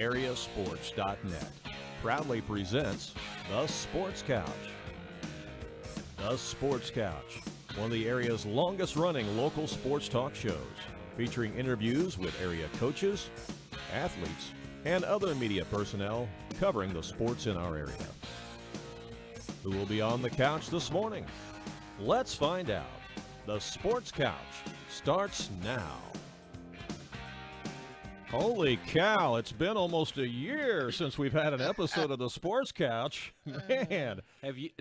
AreaSports.net proudly presents The Sports Couch. The Sports Couch, one of the area's longest-running local sports talk shows, featuring interviews with area coaches, athletes, and other media personnel covering the sports in our area. Who will be on the couch this morning? Let's find out. The Sports Couch starts now. Holy cow, it's been almost a year since we've had an episode of the Sports Couch. Man.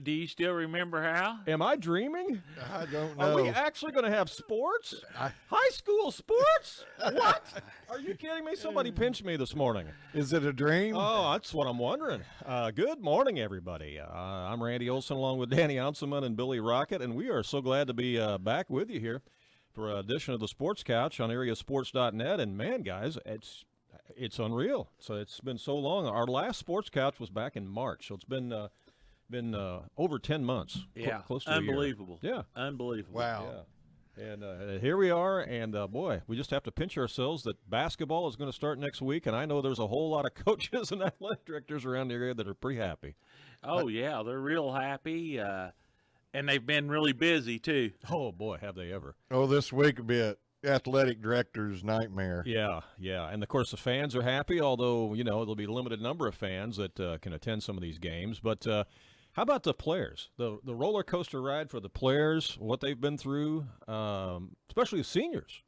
Do you still remember how? Am I dreaming? I don't know. Are we actually going to have sports? High school sports? What? Are you kidding me? Somebody pinched me this morning. Is it a dream? Oh, that's what I'm wondering. Good morning, everybody. I'm Randy Olson along with Danny Anselment and Billy Rockett, and we are so glad to be back with you here for an edition of the Sports Couch on AreaSports.net. And man, guys, it's unreal. So it's been so long. Our last Sports Couch was back in March, so it's been over 10 months. Yeah, close to unbelievable. A year. Yeah, unbelievable. Wow. Yeah. And here we are, and boy, we just have to pinch ourselves that basketball is going to start next week, and I know there's a whole lot of coaches and athletic directors around the area that are pretty happy. Oh, yeah, they're real happy. And they've been really busy, too. Oh, boy, have they ever. Oh, this week will be an athletic director's nightmare. Yeah. And, of course, the fans are happy, although, you know, there'll be a limited number of fans that can attend some of these games. But how about the players? The roller coaster ride for the players, what they've been through, especially the seniors.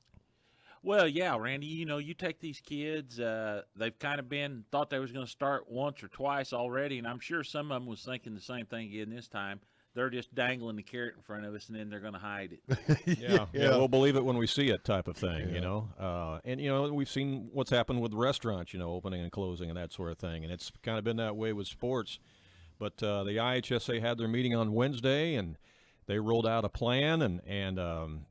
Well, yeah, Randy, you know, you take these kids, they've kind of thought they was going to start once or twice already, and I'm sure some of them was thinking the same thing again this time. They're just dangling the carrot in front of us, and then they're going to hide it. Yeah, we'll believe it when we see it type of thing, you know. And, you know, we've seen what's happened with restaurants, you know, opening and closing and that sort of thing, and it's kind of been that way with sports. But the IHSA had their meeting on Wednesday, and they rolled out a plan, and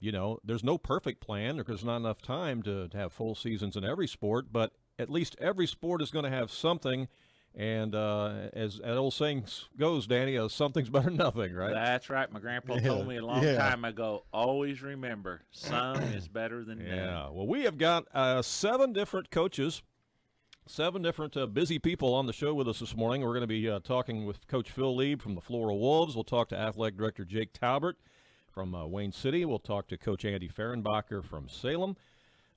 you know, there's no perfect plan because there's not enough time to have full seasons in every sport, but at least every sport is going to have something. And as that old saying goes, Danny, something's better than nothing, right? That's right. My grandpa told me a long time ago, always remember, some is better than none. Yeah. Well, we have got 7 different coaches, 7 different busy people on the show with us this morning. We're going to be talking with Coach Phil Leib from the Floral Wolves. We'll talk to Athletic Director Jake Talbert from Wayne City. We'll talk to Coach Andy Fehrenbacher from Salem.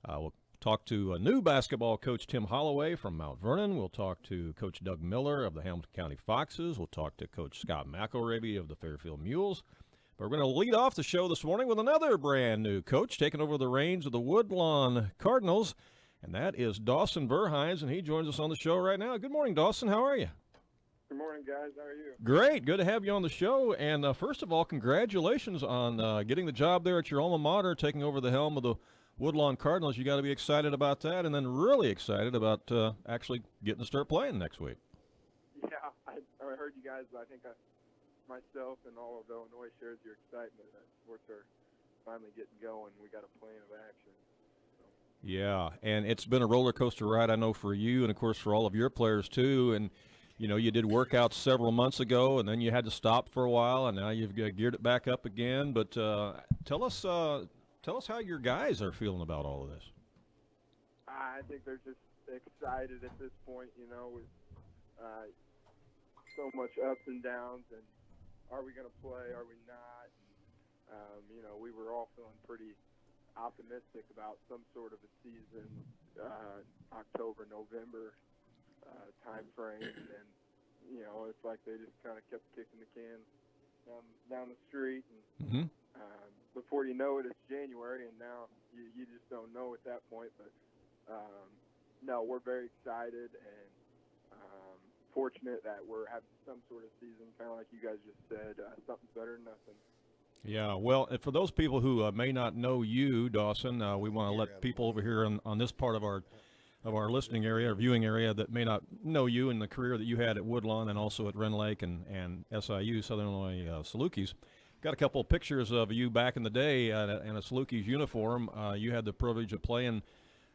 We'll talk to a new basketball coach, Tim Holloway from Mount Vernon. We'll talk to Coach Doug Miller of the Hamilton County Foxes. We'll talk to Coach Scott McElravy of the Fairfield Mules. But we're going to lead off the show this morning with another brand new coach taking over the reins of the Woodlawn Cardinals, and that is Dawson Verhines, and he joins us on the show right now. Good morning, Dawson. How are you? Good morning, guys. How are you? Great. Good to have you on the show. And first of all, congratulations on getting the job there at your alma mater, taking over the helm of the Woodlawn Cardinals. You got to be excited about that, and then really excited about actually getting to start playing next week. Yeah, I heard you guys. I think myself and all of Illinois shares your excitement that sports are finally getting going. We got a plan of action. So. Yeah, and it's been a roller coaster ride, I know, for you and, of course, for all of your players, too. And, you know, you did workouts several months ago, and then you had to stop for a while, and now you've geared it back up again. But tell us how your guys are feeling about all of this. I think they're just excited at this point, you know, with so much ups and downs, and are we going to play, are we not? You know, we were all feeling pretty optimistic about some sort of a season, October, November time frame, and you know, it's like they just kind of kept kicking the can down the street, and before you know it, it's January, and now you just don't know at that point. But no, we're very excited and fortunate that we're having some sort of season, kind of like you guys just said, something's better than nothing. Yeah, well, for those people who may not know you, Dawson, we want to let people over here on this part of our listening area or viewing area that may not know you and the career that you had at Woodlawn and also at Rend Lake and SIU, Southern Illinois Salukis. Got a couple of pictures of you back in the day in a Salukis uniform. You had the privilege of playing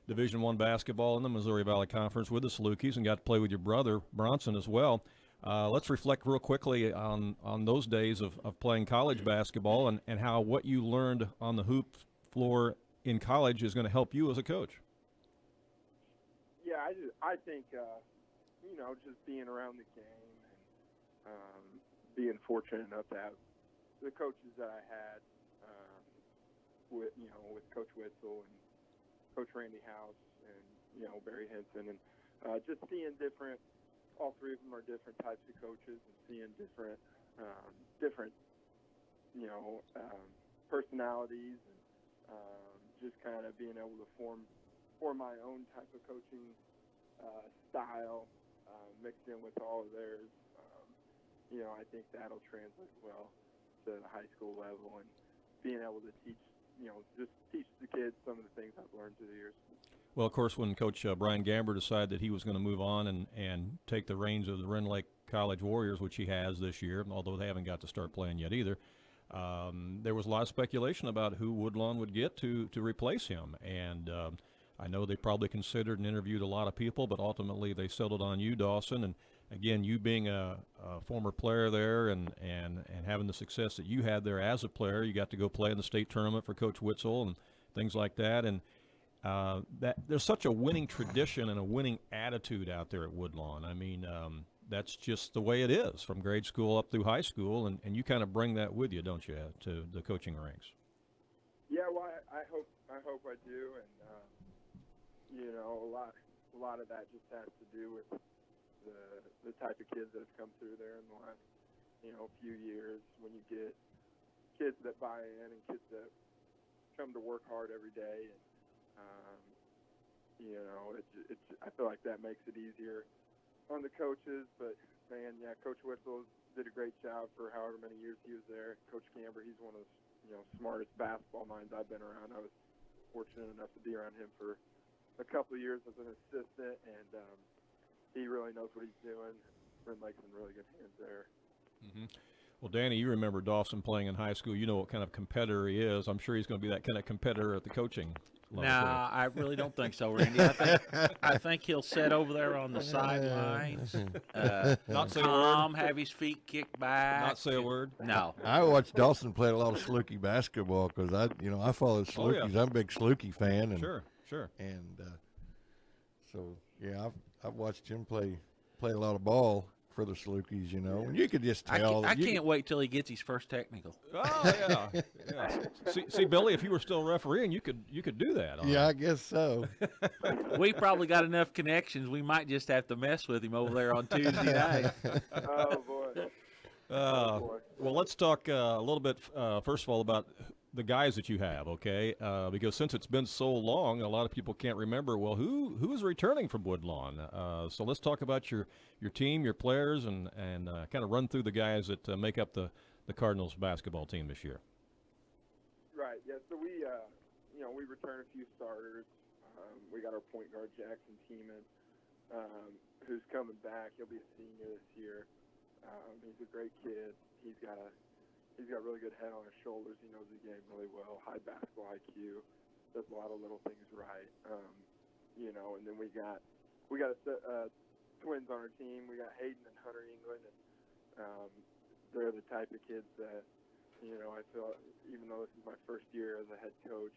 Division I basketball in the Missouri Valley Conference with the Salukis and got to play with your brother, Bronson, as well. Let's reflect real quickly on those days of playing college basketball and how what you learned on the hoop floor in college is going to help you as a coach. Yeah, I think just being around the game and being fortunate enough to have the coaches that I had with Coach Witzel and Coach Randy House and Barry Henson, and just seeing different. All three of them are different types of coaches, and seeing different personalities, and just kind of being able to form my own type of coaching style mixed in with all of theirs. I think that'll translate well to the high school level, and being able to teach the kids some of the things I've learned through the years. Well, of course, when Coach Brian Gamber decided that he was going to move on and take the reins of the Wren Lake College Warriors, which he has this year, although they haven't got to start playing yet either, there was a lot of speculation about who Woodlawn would get to replace him. And I know they probably considered and interviewed a lot of people, but ultimately they settled on you, Dawson. And again, you being a former player there and having the success that you had there as a player, you got to go play in the state tournament for Coach Witzel and things like that. And that there's such a winning tradition and a winning attitude out there at Woodlawn. I mean, that's just the way it is from grade school up through high school, and you kind of bring that with you, don't you, to the coaching ranks? Yeah, well, I hope I do, and a lot of that just has to do with the type of kids that have come through there in the last few years. When you get kids that buy in and kids that come to work hard every day, and I feel like that makes it easier on the coaches. But man, yeah, Coach Witzel did a great job for however many years he was there. Coach Gamber, he's one of the smartest basketball minds I've been around. I was fortunate enough to be around him for a couple of years as an assistant, and he really knows what he's doing. Wren Lake's in really good hands there. Mm-hmm. Well, Danny, you remember Dawson playing in high school. You know what kind of competitor he is. I'm sure he's going to be that kind of competitor at the coaching level. No, I really don't think so, Randy. I think he'll sit over there on the sidelines, Not say calm, have his feet kicked back. Not say a word. No. I watched Dawson play a lot of Slukey basketball because I followed Slukies. Oh, yeah. I'm a big Slukey fan. And, Sure. And so yeah, I've watched him play a lot of ball for the Slukies. And you could just tell. I can't wait till he gets his first technical. Oh yeah. See, Billy, if you were still refereeing, you could do that. Yeah, I guess so. We probably got enough connections. We might just have to mess with him over there on Tuesday night. Oh boy. Well, let's talk a little bit first of all about the guys that you have, okay? Because since it's been so long, a lot of people can't remember. Well, who's returning from Woodlawn? So let's talk about your team, your players, and kind of run through the guys that make up the Cardinals basketball team this year. Right. Yeah. So we returned a few starters. We got our point guard Jackson Teeman, who's coming back. He'll be a senior this year. He's a great kid. He's got a really good head on his shoulders. He knows the game really well. High basketball IQ. Does a lot of little things right. And then we got twins on our team. We got Hayden and Hunter England, and they're the type of kids that I feel, even though this is my first year as a head coach,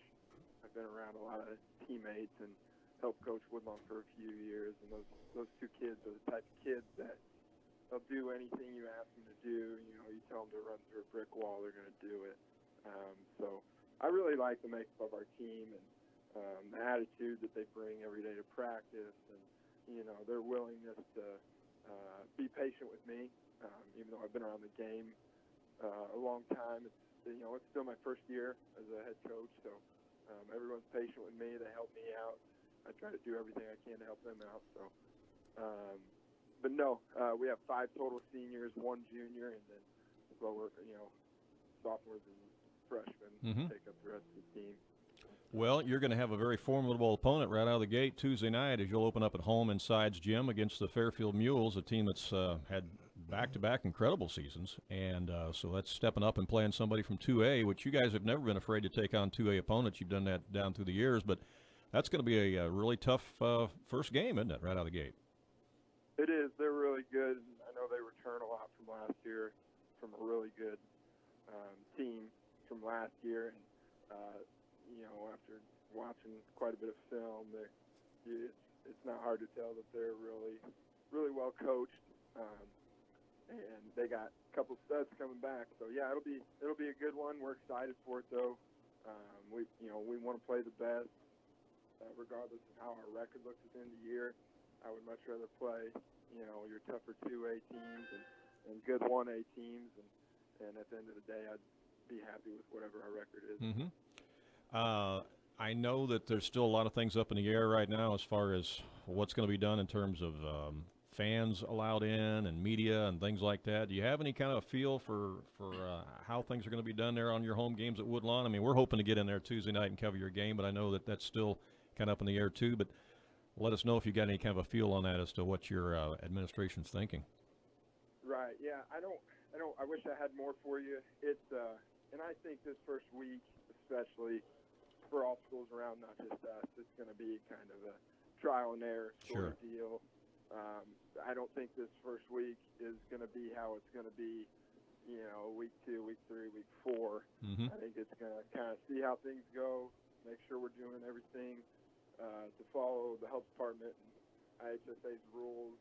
I've been around a lot of teammates and helped coach Woodlawn for a few years. And those two kids are the type of kids that they'll do anything you ask them to do. You tell them to run through a brick wall, they're going to do it. So I really like the makeup of our team and the attitude that they bring every day to practice, and their willingness to be patient with me, even though I've been around the game a long time. It's still my first year as a head coach, so everyone's patient with me. They help me out. I try to do everything I can to help them out. So. But no, we have 5 total seniors, 1 junior, and then sophomores and freshmen take up the rest of the team. Well, you're going to have a very formidable opponent right out of the gate Tuesday night as you'll open up at home in Sides Gym against the Fairfield Mules, a team that's had back-to-back incredible seasons. And so that's stepping up and playing somebody from 2A, which you guys have never been afraid to take on 2A opponents. You've done that down through the years. But that's going to be a really tough first game, isn't it, right out of the gate? It is. They're really good. I know they return a lot from last year, from a really good team from last year. And, after watching quite a bit of film, it's not hard hard to tell that they're really, really well coached. And they got a couple studs coming back. So yeah, it'll be a good one. We're excited for it though. We want to play the best, regardless of how our record looks at the end of the year. I would much rather play, your tougher 2A teams and good 1A teams, and at the end of the day, I'd be happy with whatever our record is. Mm-hmm. I know that there's still a lot of things up in the air right now as far as what's going to be done in terms of fans allowed in and media and things like that. Do you have any kind of feel for how things are going to be done there on your home games at Woodlawn? I mean, we're hoping to get in there Tuesday night and cover your game, but I know that that's still kind of up in the air too. But let us know if you got any kind of a feel on that as to what your administration's thinking. Right. Yeah. I wish I had more for you. It's and I think this first week, especially for all schools around, not just us, it's going to be kind of a trial and error sort of deal. I don't think this first week is going to be how it's going to be, week 2, week 3, week 4. Mm-hmm. I think it's going to kind of see how things go, make sure we're doing everything to follow the health department and IHSA's rules.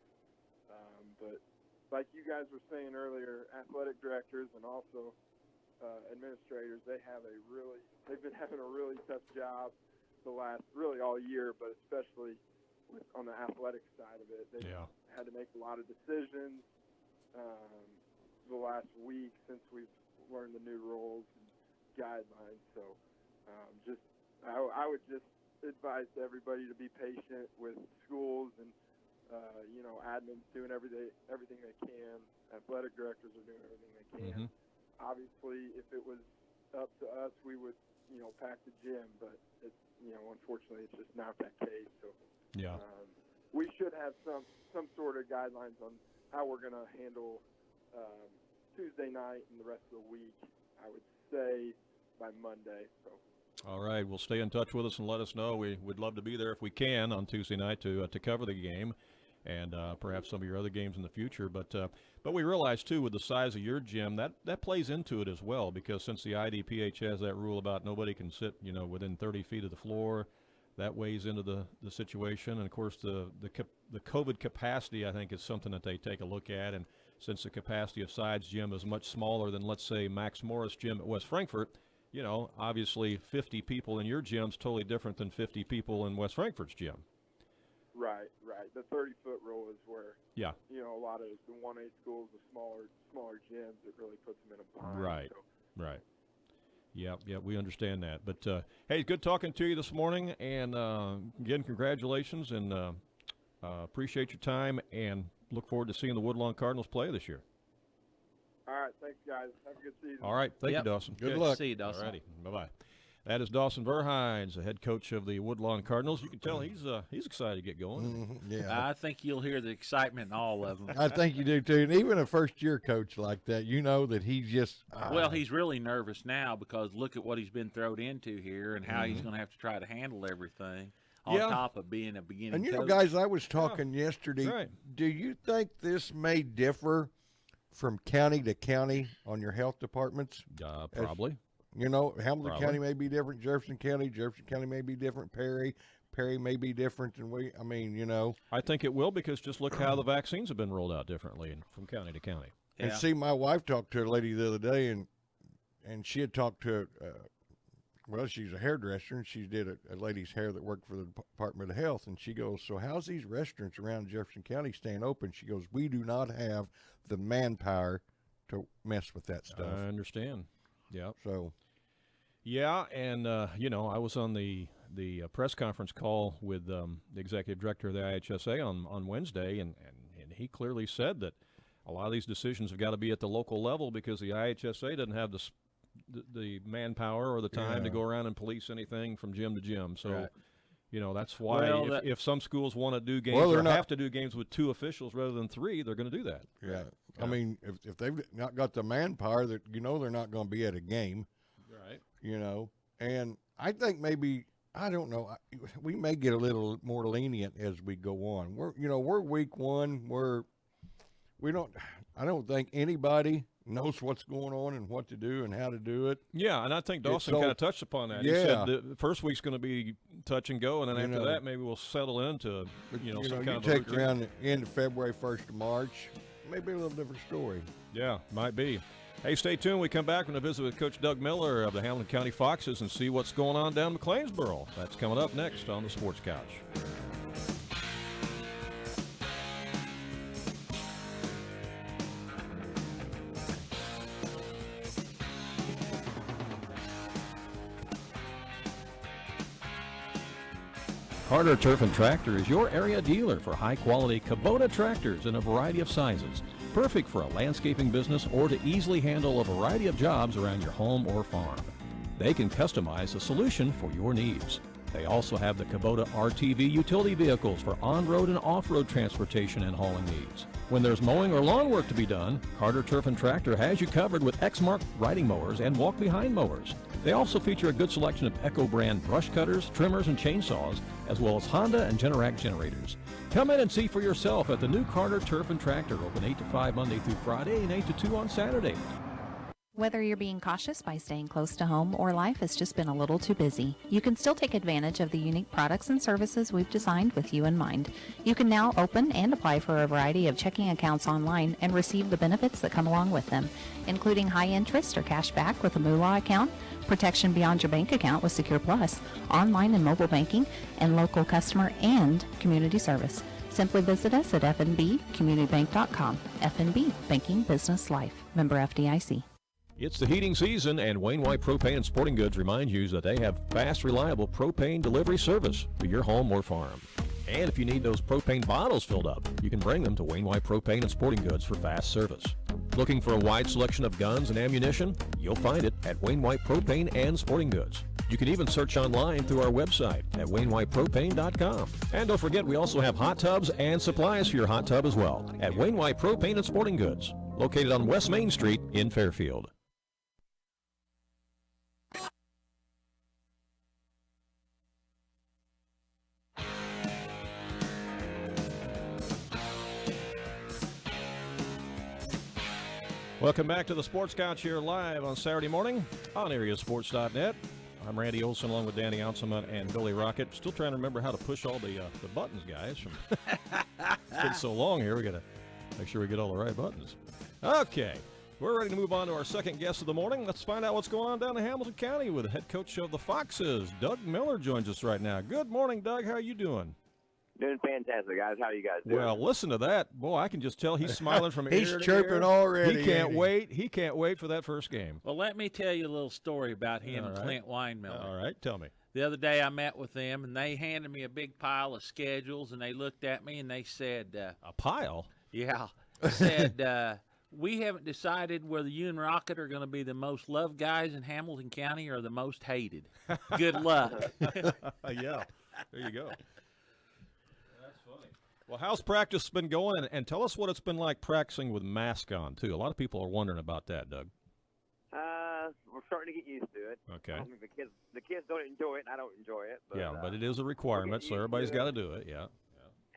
But like you guys were saying earlier, athletic directors and also administrators, they've been having a really tough job the last, really all year, but especially on the athletic side of it. They've had to make a lot of decisions the last week since we've learned the new rules and guidelines. So I would just advise everybody to be patient with schools and admin's doing everything they can. Athletic directors are doing everything they can. Mm-hmm. Obviously, if it was up to us, we would pack the gym, but it's unfortunately it's just not that case. So we should have some sort of guidelines on how we're going to handle Tuesday night and the rest of the week. I would say by Monday. So. All right, well, stay in touch with us and let us know. We'd love to be there if we can on Tuesday night to cover the game and perhaps some of your other games in the future. But we realize, too, with the size of your gym, that plays into it as well, because since the IDPH has that rule about nobody can sit, within 30 feet of the floor, that weighs into the situation. And, of course, the COVID capacity, I think, is something that they take a look at. And since the capacity of Sides Gym is much smaller than, let's say, Max Morris Gym at West Frankfort, obviously 50 people in your gym's totally different than 50 people in West Frankfort's gym. Right. The 30-foot rule is where, a lot of the 1A schools, the smaller gyms, it really puts them in a bind. Right, right. Yeah, we understand that. But, hey, good talking to you this morning. And, again, congratulations, and appreciate your time, and look forward to seeing the Woodlawn Cardinals play this year. All right, thanks, guys. Have a good season. All right, thank you, Dawson. Good luck. See you, Dawson. All righty, bye-bye. That is Dawson Verhines, the head coach of the Woodlawn Cardinals. You can tell he's excited to get going. Mm-hmm. Yeah, I think you'll hear the excitement in all of them. I think you do too. And even a first-year coach like that, that he's just well, he's really nervous now because look at what he's been thrown into here and how he's going to have to try to handle everything on top of being a beginning coach. And guys, I was talking yesterday. Right. Do you think this may differ from county to county on your health departments? Probably. Hamilton County may be different. Jefferson County may be different. Perry may be different than I think it will, because just look how the vaccines have been rolled out differently from county to county. And see, my wife talked to a lady the other day, and she had talked to, she's a hairdresser, and she did a lady's hair that worked for the Department of Health. And she goes, so how's these restaurants around Jefferson County staying open? She goes, we do not have the manpower to mess with that stuff. I understand. Yeah. So. Yeah, and, I was on the press conference call with the executive director of the IHSA on Wednesday, and he clearly said that a lot of these decisions have got to be at the local level because the IHSA doesn't have the manpower or the time to go around and police anything from gym to gym. So, that's why if some schools want to do games or have to do games with 2 officials rather than 3, they're going to do that. Yeah. I mean, if they've not got the manpower, that they're not going to be at a game. Right. And I think maybe, I don't know, we may get a little more lenient as we go on. We're week 1, I don't think anybody knows what's going on and what to do and how to do it. Yeah, and I think Dawson so- kind of touched upon that. Yeah. He said the first week's going to be touch and go, and then You after know. that, maybe we'll settle into some kind you of a take routine. around the end of February, 1st of March, maybe a little different story. Yeah, might be. Hey, stay tuned. We come back. We're going to visit with Coach Doug Miller of the Hamilton County Foxes and see what's going on down in McLeansboro. That's coming up next on the Sports Couch. Carter Turf and Tractor is your area dealer for high-quality Kubota tractors in a variety of sizes. Perfect for a landscaping business or to easily handle a variety of jobs around your home or farm. They can customize a solution for your needs. They also have the Kubota RTV utility vehicles for on-road and off-road transportation and hauling needs. When there's mowing or lawn work to be done, Carter Turf and Tractor has you covered with Exmark riding mowers and walk-behind mowers. They also feature a good selection of Echo brand brush cutters, trimmers, and chainsaws, as well as Honda and Generac generators. Come in and see for yourself at the new Carter Turf and Tractor, open 8 to 5 Monday through Friday and 8 to 2 on Saturday. Whether you're being cautious by staying close to home or life has just been a little too busy, you can still take advantage of the unique products and services we've designed with you in mind. You can now open and apply for a variety of checking accounts online and receive the benefits that come along with them, including high interest or cash back with a Moolah account, protection beyond your bank account with Secure Plus, online and mobile banking, and local customer and community service. Simply visit us at fnbcommunitybank.com. FNB, Banking Business Life. Member FDIC. It's the heating season, and Wayne White Propane and Sporting Goods reminds you that they have fast, reliable propane delivery service for your home or farm. And if you need those propane bottles filled up, you can bring them to Wayne White Propane and Sporting Goods for fast service. Looking for a wide selection of guns and ammunition? You'll find it at Wayne White Propane and Sporting Goods. You can even search online through our website at WayneWhitePropane.com. And don't forget, we also have hot tubs and supplies for your hot tub as well at Wayne White Propane and Sporting Goods, located on West Main Street in Fairfield. Welcome back to the Sports Couch here live on Saturday morning on AreaSports.net. I'm Randy Olson along with Danny Anselment and Billy Rockett. Still trying to remember how to push all the buttons, guys. It's been so long here, we got to make sure we get all the right buttons. Okay, we're ready to move on to our second guest of the morning. Let's find out what's going on down in Hamilton County with the head coach of the Foxes. Doug Miller joins us right now. Good morning, Doug. How are you doing? Doing fantastic, guys. How are you guys doing? Well, listen to that. Boy, I can just tell he's smiling from ear He's to chirping ear. already. He can't ain't wait. He can't wait for that first game. Well, let me tell you a little story about him All and right. Clint Weinmiller. All right, tell me. The other day I met with them, and they handed me a big pile of schedules, and they looked at me, and they said, A pile? yeah, said, we haven't decided whether you and Rockett are going to be the most loved guys in Hamilton County or the most hated. Good luck. Yeah, there you go. That's funny. Well, how's practice been going? And tell us what it's been like practicing with mask on, too. A lot of people are wondering about that, Doug. We're starting to get used to it. Okay. I mean, the kids don't enjoy it, and I don't enjoy it. But, Yeah, but it is a requirement, so everybody's got to do it, yeah.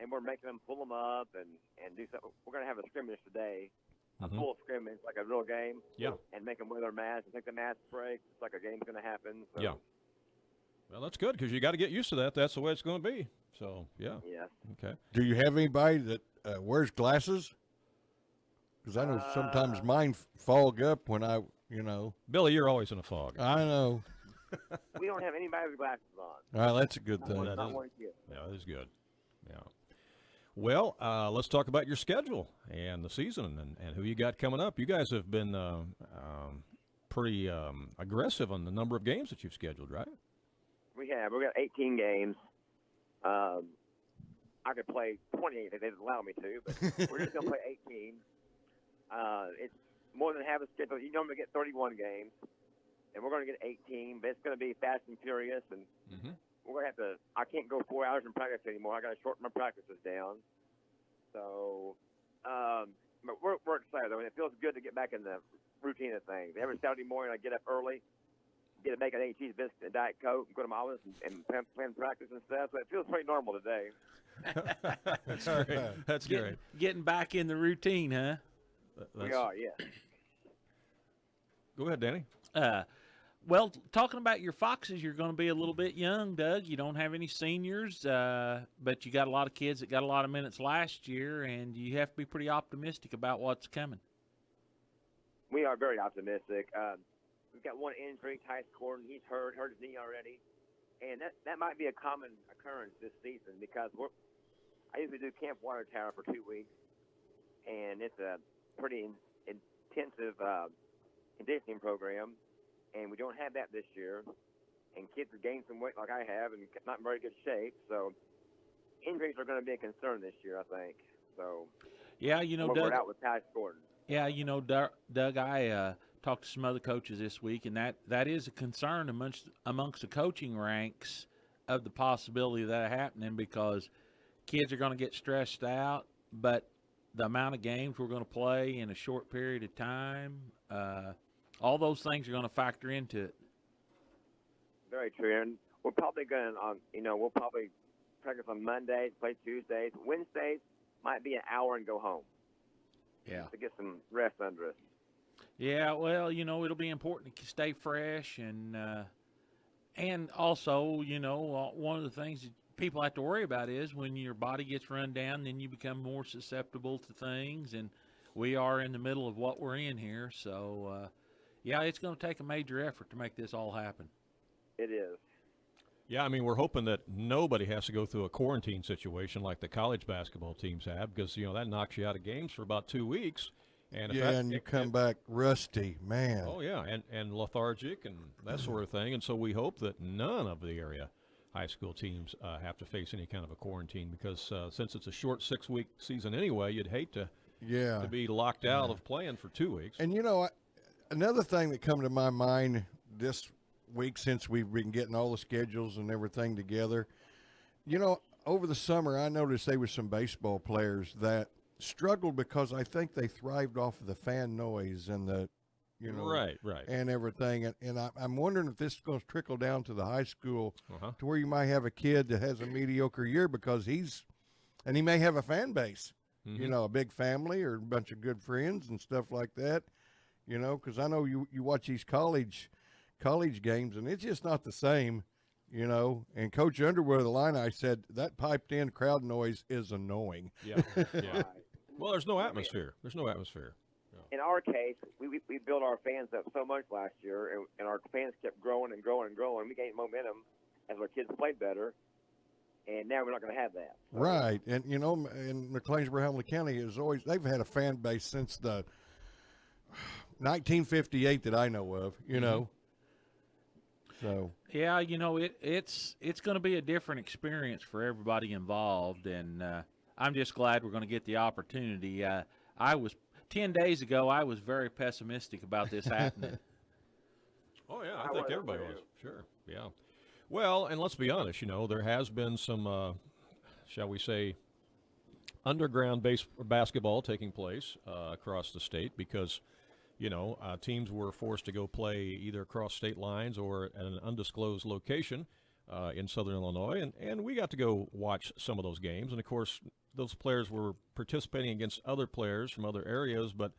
And we're making them pull them up and do something. We're going to have a scrimmage today, a Mhm. full scrimmage, like a real game. Yeah. And make them wear their masks and take the mask break. It's like a game's going to happen. So, Yeah. Well, that's good because you got to get used to that. That's the way it's going to be. So, yeah. Yes. Okay. Do you have anybody that wears glasses? Because I know sometimes mine fog up when I, Billy, you're always in a fog. I know. We don't have anybody with glasses on. All right, that's a good thing. That Not is- one kid. Yeah, that is good. Yeah. Well, let's talk about your schedule and the season and who you got coming up. You guys have been pretty aggressive on the number of games that you've scheduled, right? We got 18 games. I could play 28 if they didn't allow me to, but we're just going to play 18. It's more than half a schedule. You normally get 31 games, and we're going to get 18, but it's going to be fast and furious, and we're going to have to – I can't go 4 hours in practice anymore. I got to shorten my practices down. So, but we're excited, though, and it feels good to get back in the routine of things. Every Saturday morning I get up early, get a bacon, egg, cheese biscuit, and Diet Coke, and go to my office and plan practice and stuff. So it feels pretty normal today. That's great. That's great. Getting back in the routine, huh? We are, yes. Go ahead, Danny. Well, talking about your Foxes, you're going to be a little bit young, Doug. You don't have any seniors, but you got a lot of kids that got a lot of minutes last year, and you have to be pretty optimistic about what's coming. We are very optimistic. We've got one injury, Ty Gordon. He's hurt his knee already. And that might be a common occurrence this season because I usually do Camp Water Tower for 2 weeks, and it's a pretty intensive conditioning program. And we don't have that this year. And kids have gained some weight like I have and not in very good shape. So injuries are going to be a concern this year, I think. So yeah, Doug, out with Ty Gordon. Yeah, Doug, I talked to some other coaches this week, and that is a concern amongst the coaching ranks of the possibility of that happening because kids are going to get stressed out, but the amount of games we're going to play in a short period of time, all those things are going to factor into it. Very true. And we're probably going to, we'll probably practice on Mondays, play Tuesdays. Wednesdays might be an hour and go home. Yeah. To get some rest under us. Yeah, well, it'll be important to stay fresh and also, one of the things that people have to worry about is when your body gets run down, then you become more susceptible to things, and we are in the middle of what we're in here. So, yeah, it's going to take a major effort to make this all happen. It is. Yeah, I mean, we're hoping that nobody has to go through a quarantine situation like the college basketball teams have because, that knocks you out of games for about 2 weeks. And and you come back rusty, man. Oh, yeah, and lethargic and that sort of thing. And so we hope that none of the area high school teams have to face any kind of a quarantine because since it's a short 6-week season anyway, you'd hate to be locked out of playing for 2 weeks. And, another thing that come to my mind this week since we've been getting all the schedules and everything together, over the summer I noticed there was some baseball players that struggled because I think they thrived off of the fan noise and the, right, and everything. And I'm wondering if this is going to trickle down to the high school to where you might have a kid that has a mediocre year because he may have a fan base, a big family or a bunch of good friends and stuff like that, because I know you watch these college games and it's just not the same, and Coach Underwood of the Illini said that piped in crowd noise is annoying. Yeah. Well, there's no atmosphere. In our case, we built our fans up so much last year, and our fans kept growing and growing and growing. We gained momentum as our kids played better, and now we're not going to have that. So. Right, and in McLeansboro-Hamilton County they've had a fan base since the 1958 that I know of. So yeah, it's going to be a different experience for everybody involved, and I'm just glad we're going to get the opportunity. 10 days ago, I was very pessimistic about this happening. Oh yeah, I think everybody was. Sure, yeah. Well, and let's be honest, there has been some, shall we say, underground basketball taking place across the state because. Teams were forced to go play either across state lines or at an undisclosed location in southern Illinois, and we got to go watch some of those games. And, of course, those players were participating against other players from other areas, but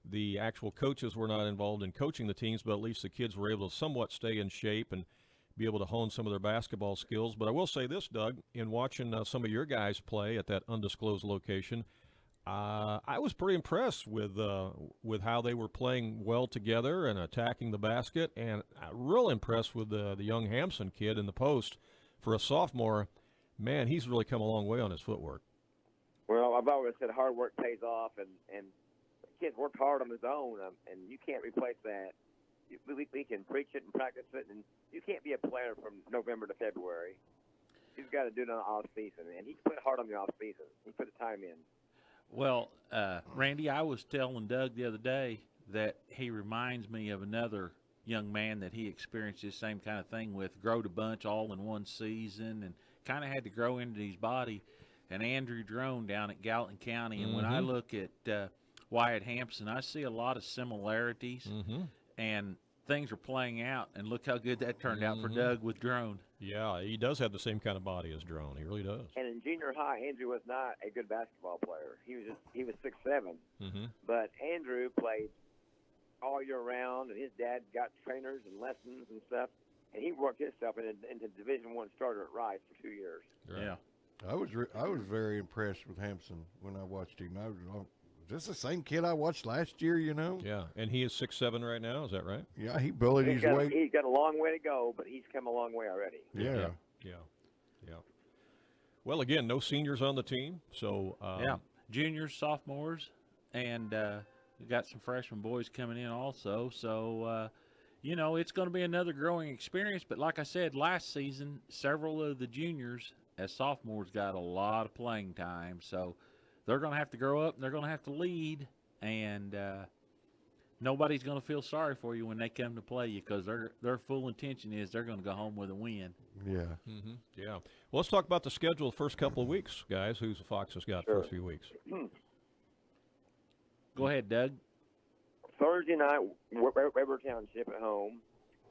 the actual coaches were not involved in coaching the teams, but at least the kids were able to somewhat stay in shape and be able to hone some of their basketball skills. But I will say this, Doug, in watching some of your guys play at that undisclosed location, I was pretty impressed with how they were playing well together and attacking the basket, and real impressed with the young Hampson kid in the post. For a sophomore, man, he's really come a long way on his footwork. Well, I've always said hard work pays off, and the kid worked hard on his own, and you can't replace that. We can preach it and practice it, and you can't be a player from November to February. You've got to do it on the off season, and he put hard on the off season. He put the time in. Well, Randy, I was telling Doug the other day that he reminds me of another young man that he experienced this same kind of thing with, growed a bunch all in one season and kind of had to grow into his body, and Andrew Drone down at Gallatin County. And when I look at Wyatt Hampson, I see a lot of similarities, and things are playing out, and look how good that turned out for Doug with Drone. Yeah, he does have the same kind of body as Drone. He really does. And in junior high, Andrew was not a good basketball player. He was 6'7", but Andrew played all year round, and his dad got trainers and lessons and stuff, and he worked himself into Division I starter at Rice for 2 years. Right. Yeah. I was very impressed with Hampson when I watched him. Is this the same kid I watched last year, you know? Yeah, and he is 6'7" right now. Is that right? Yeah, he bullied his way. He's got a long way to go, but he's come a long way already. Yeah. Well, again, no seniors on the team, so juniors, sophomores, and we got some freshman boys coming in also. So, it's going to be another growing experience. But like I said, last season, several of the juniors as sophomores got a lot of playing time. So they're going to have to grow up, and they're going to have to lead, and nobody's going to feel sorry for you when they come to play you, because their full intention is they're going to go home with a win. Yeah. Mm-hmm. Yeah. Well, let's talk about the schedule the first couple of weeks, guys. Who's the Foxes got Sure. first few weeks? Go ahead, Doug. Thursday night, Weber Township at home,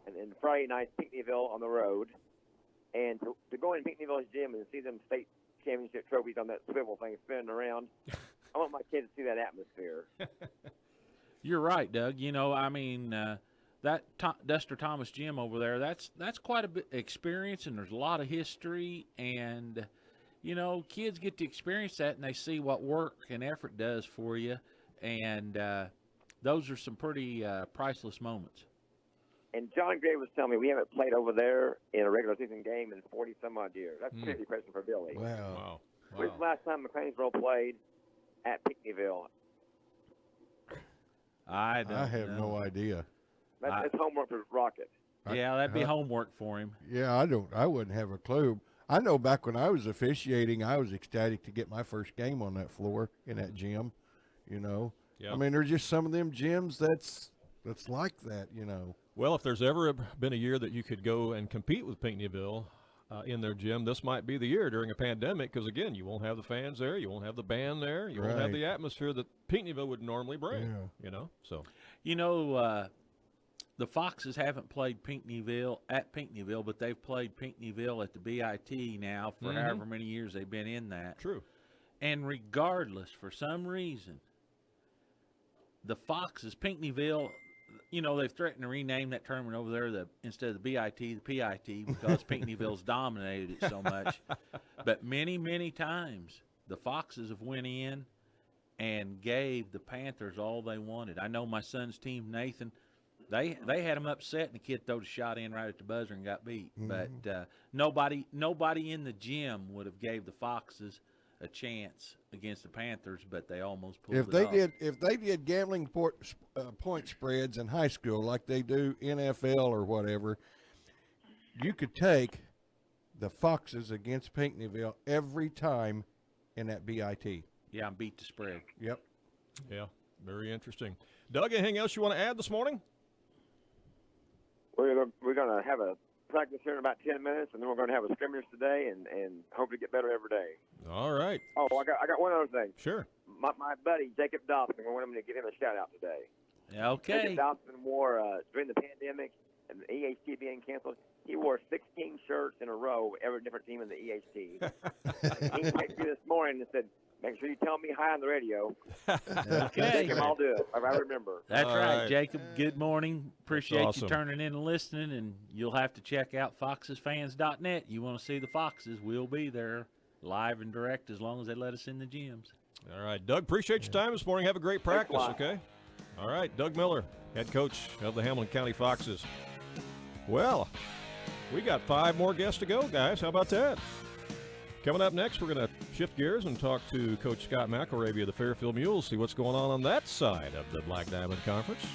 and then Friday night, Pinckneyville on the road. And to go in Pinckneyville's gym and see them state championship trophies on that swivel thing spinning around, I want my kids to see that atmosphere. You're right, Doug. That Duster Thomas gym over there, that's quite a bit experience, and there's a lot of history, and kids get to experience that, and they see what work and effort does for you, and those are some pretty priceless moments. And John Gray was telling me we haven't played over there in a regular season game in 40-some-odd years. That's a pretty question for Billy. Wow. When's the last time McLeansville played at Pinckneyville? I have no idea. That's homework for Rockett. Yeah, that'd be homework for him. Yeah, I wouldn't have a clue. I know back when I was officiating, I was ecstatic to get my first game on that floor in that gym, Yep. I mean, there's just some of them gyms that's like that, Well, if there's ever been a year that you could go and compete with Pinckneyville in their gym, this might be the year during a pandemic, because, again, you won't have the fans there, you won't have the band there, you won't have Right. the atmosphere that Pinckneyville would normally bring, so. The Foxes haven't played at Pinckneyville, but they've played Pinckneyville at the BIT now for however many years they've been in that. True. And regardless, for some reason, the Foxes, Pinckneyville, they've threatened to rename that tournament over there instead of the BIT, the PIT, because Pinckneyville's dominated it so much. But many, many times, the Foxes have went in and gave the Panthers all they wanted. I know my son's team, Nathan, they had them upset, and the kid threw a shot in right at the buzzer and got beat. But nobody in the gym would have gave the Foxes a chance against the Panthers, but they almost pulled it off. If they did gambling point spreads in high school like they do NFL or whatever, you could take the Foxes against Pinckneyville every time in that BIT. Yeah, and beat the spread. Yep. Yeah, very interesting. Doug, anything else you want to add this morning? We're going to have a practice here in about 10 minutes, and then we're going to have a scrimmage today, and hope to get better every day. All right. Oh, I got one other thing. Sure. My buddy Jacob Dawson, we want him to give him a shout out today. Okay. Jacob Dawson wore during the pandemic and the EHT being canceled. He wore 16 shirts in a row, every different team in the EHT. He texted me this morning and said, "Make sure you tell me hi on the radio." Okay. Jacob, I'll do it. I remember. That's All right, right. Jacob. Good morning. Appreciate awesome. you turning in and listening, and you'll have to check out foxesfans.net. You want to see the Foxes, we'll be there live and direct as long as they let us in the gyms. All right, Doug, appreciate your time this morning. Have a great practice, okay? All right, Doug Miller, head coach of the Hamilton County Foxes. Well, we got 5 more guests to go, guys. How about that? Coming up next, we're going to shift gears and talk to Coach Scott McElravy of the Fairfield Mules, see what's going on that side of the Black Diamond Conference.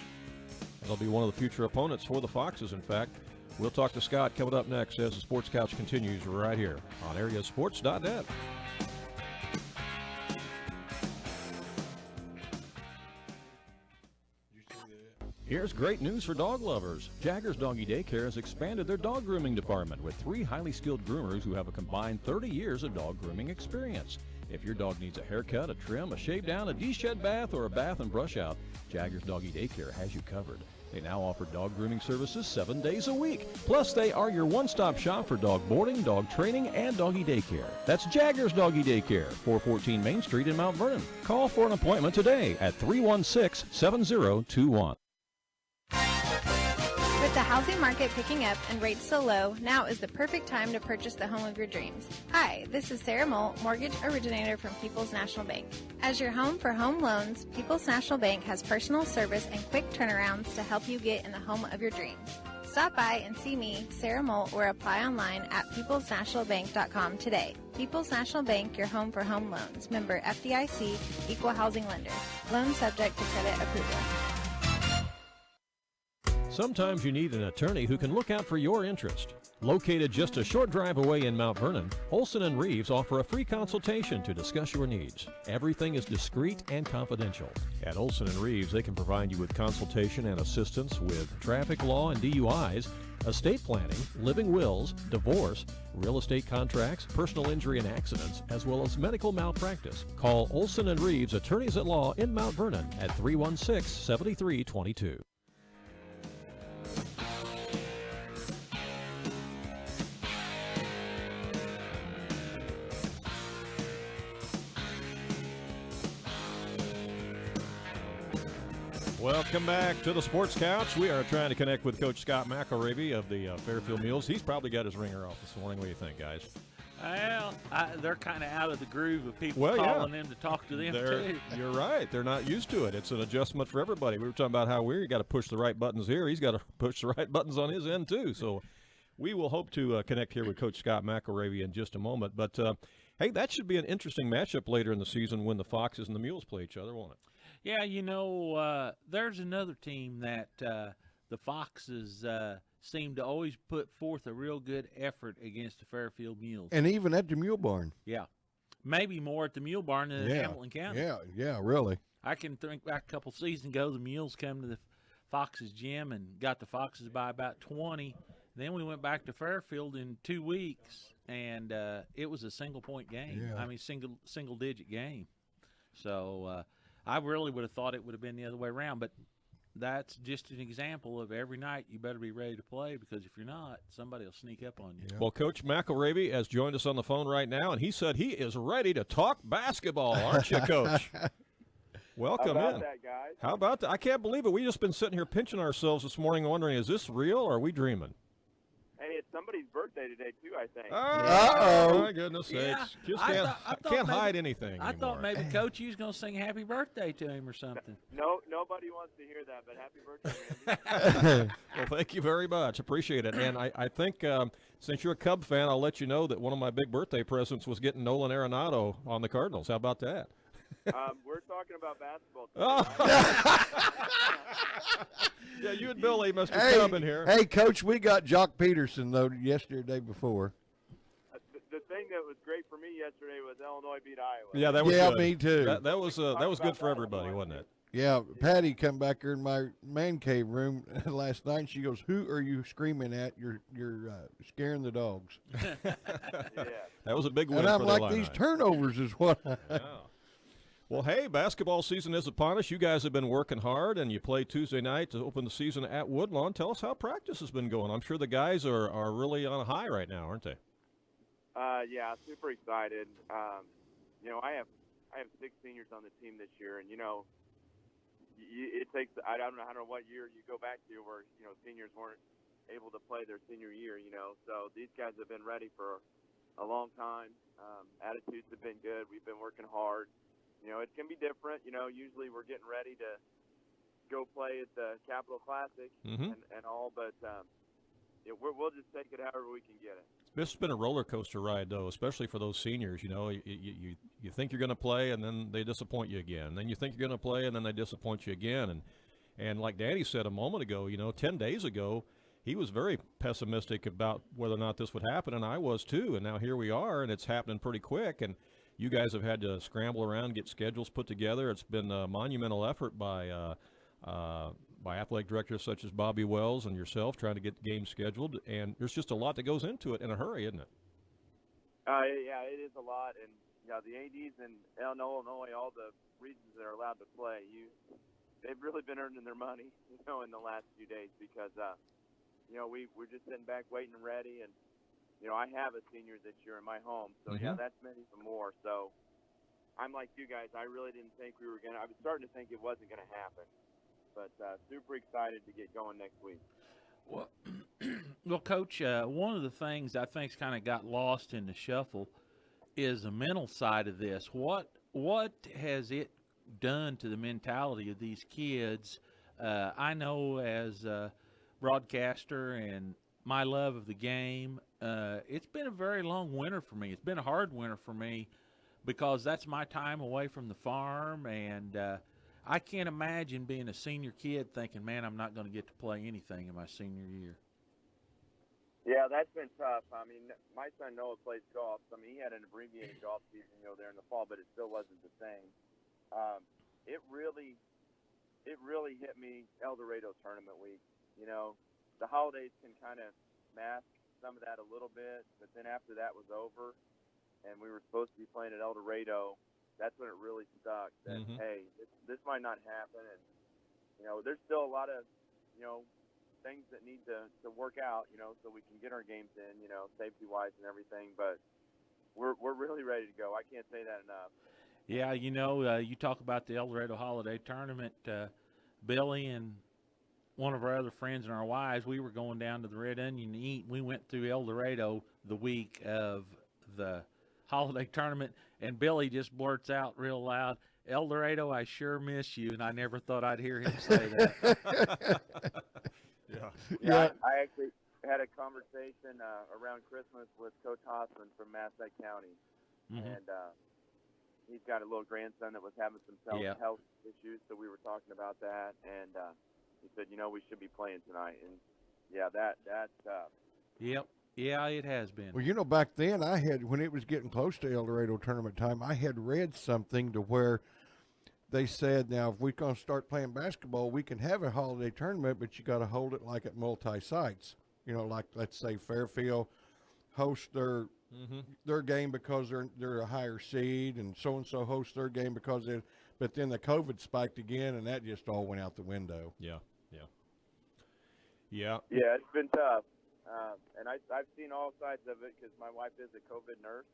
That'll be one of the future opponents for the Foxes, in fact. We'll talk to Scott coming up next as the Sports Couch continues right here on AreaSports.net. Here's great news for dog lovers. Jaggers Doggy Daycare has expanded their dog grooming department with 3 highly skilled groomers who have a combined 30 years of dog grooming experience. If your dog needs a haircut, a trim, a shave down, a de-shed bath, or a bath and brush out, Jaggers Doggy Daycare has you covered. They now offer dog grooming services 7 days a week. Plus, they are your one-stop shop for dog boarding, dog training, and doggy daycare. That's Jaggers Doggy Daycare, 414 Main Street in Mount Vernon. Call for an appointment today at 316-7021. With the housing market picking up and rates so low, now is the perfect time to purchase the home of your dreams. Hi, this is Sarah Moll, mortgage originator from People's National Bank. As your home for home loans, People's National Bank has personal service and quick turnarounds to help you get in the home of your dreams. Stop by and see me, Sarah Moll, or apply online at peoplesnationalbank.com today. People's National Bank, your home for home loans. Member FDIC, equal housing lender. Loan subject to credit approval. Sometimes you need an attorney who can look out for your interest. Located just a short drive away in Mount Vernon, Olson & Reeves offer a free consultation to discuss your needs. Everything is discreet and confidential. At Olson & Reeves, they can provide you with consultation and assistance with traffic law and DUIs, estate planning, living wills, divorce, real estate contracts, personal injury and accidents, as well as medical malpractice. Call Olson & Reeves, attorneys at law in Mount Vernon at 316-7322. Welcome back to the Sports Couch. We are trying to connect with Coach Scott McElravy of the Fairfield Mules. He's probably got his ringer off this morning. What do you think, guys? Well, they're kind of out of the groove of people calling them to talk to them, too. You're right. They're not used to it. It's an adjustment for everybody. We were talking about how you got to push the right buttons here. He's got to push the right buttons on his end, too. So we will hope to connect here with Coach Scott McElravy in just a moment. But, hey, that should be an interesting matchup later in the season when the Foxes and the Mules play each other, won't it? Yeah, there's another team that the Foxes seem to always put forth a real good effort against the Fairfield Mules. And even at the Mule Barn. Yeah. Maybe more at the Mule Barn than in Hamilton County. Yeah, really. I can think back a couple seasons ago, the Mules come to the Foxes gym and got the Foxes by about 20. Then we went back to Fairfield in 2 weeks, and it was a single-point game. Yeah. I mean, single-digit game. So I really would have thought it would have been the other way around, but that's just an example of every night you better be ready to play, because if you're not, somebody will sneak up on you. Yeah. Well, Coach McElravy has joined us on the phone right now, and he said he is ready to talk basketball, aren't you, Coach? Welcome How about in. that, guys? How about that? I can't believe it. We've just been sitting here pinching ourselves this morning wondering, is this real or are we dreaming? Hey, it's somebody's birthday today, too, I think. Uh-oh. My goodness Yeah, sakes. Just I can't, thought can't maybe- hide anything I thought anymore. maybe Coach you was going to sing happy birthday to him or something. No, nobody wants to hear that, but happy birthday, Randy. Well, thank you very much. Appreciate it. And I think since you're a Cub fan, I'll let you know that one of my big birthday presents was getting Nolan Arenado on the Cardinals. How about that? We're talking about basketball today. Yeah, you and Billy must be Hey, coming here. hey, Coach, we got Jock Peterson, though, yesterday, day before. The thing that was great for me yesterday was Illinois beat Iowa. Yeah, that was Yeah, good. me too. That was good for everybody, wasn't it? Yeah, Patty come back here in my man cave room last night, and she goes, "Who are you screaming at? You're scaring the dogs." Yeah. That was a big win And I'm for the like, Illini. these turnovers is what. Yeah. Well, hey, basketball season is upon us. You guys have been working hard, and you play Tuesday night to open the season at Woodlawn. Tell us how practice has been going. I'm sure the guys are really on a high right now, aren't they? Yeah, super excited. I have 6 seniors on the team this year, and it takes, I don't know what year you go back to where seniors weren't able to play their senior year. So these guys have been ready for a long time. Attitudes have been good. We've been working hard. It can be different. Usually we're getting ready to go play at the Capitol Classic and all, but we'll just take it however we can get it. This has been a roller coaster ride, though, especially for those seniors. You think you're going to play, and then they disappoint you again. And then you think you're going to play, and then they disappoint you again. And like Danny said a moment ago, 10 days ago, he was very pessimistic about whether or not this would happen, and I was too. And now here we are, and it's happening pretty quick. And you guys have had to scramble around, get schedules put together. It's been a monumental effort by athletic directors such as Bobby Wells and yourself trying to get games scheduled. And there's just a lot that goes into it in a hurry, isn't it? Yeah, it is a lot. And the ADs in Illinois, all the regions that are allowed to play, they've really been earning their money, in the last few days because, we're just sitting back waiting and ready. And, I have a senior this year in my home. So, that's meant even more. So, I'm like you guys. I really didn't think we were going to – I was starting to think it wasn't going to happen. But super excited to get going next week. Well, well, Coach, one of the things I think's kind of got lost in the shuffle is the mental side of this. What has it done to the mentality of these kids? I know as a broadcaster and my love of the game, it's been a very long winter for me. It's been a hard winter for me because that's my time away from the farm, and I can't imagine being a senior kid thinking, man, I'm not going to get to play anything in my senior year. Yeah, that's been tough. I mean, my son Noah plays golf. I mean, he had an abbreviated golf season, there in the fall, but it still wasn't the same. It really hit me El Dorado tournament week. The holidays can kind of mask some of that a little bit, but then after that was over and we were supposed to be playing at El Dorado, that's when it really stuck that, hey, this might not happen. And, there's still a lot of, things that need to work out, so we can get our games in, safety-wise and everything. But we're really ready to go. I can't say that enough. Yeah, you talk about the El Dorado Holiday Tournament. Billy and one of our other friends and our wives, we were going down to the Red Onion to eat. We went through El Dorado the week of the holiday tournament, and Billy just blurts out real loud, "El Dorado, I sure miss you," and I never thought I'd hear him say that. Yeah. I actually had a conversation around Christmas with Coach Hossman from Massac County, and he's got a little grandson that was having some health issues, so we were talking about that, and he said, we should be playing tonight, and yeah, that's tough. Yep. Yeah, it has been. Well, back then when it was getting close to El Dorado tournament time, I had read something to where they said, now, if we're going to start playing basketball, we can have a holiday tournament, but you got to hold it like at multi-sites. Like, let's say Fairfield hosts their game because they're a higher seed, and so hosts their game because but then the COVID spiked again, and that just all went out the window. Yeah. Yeah, it's been tough. And I've seen all sides of it because my wife is a COVID nurse,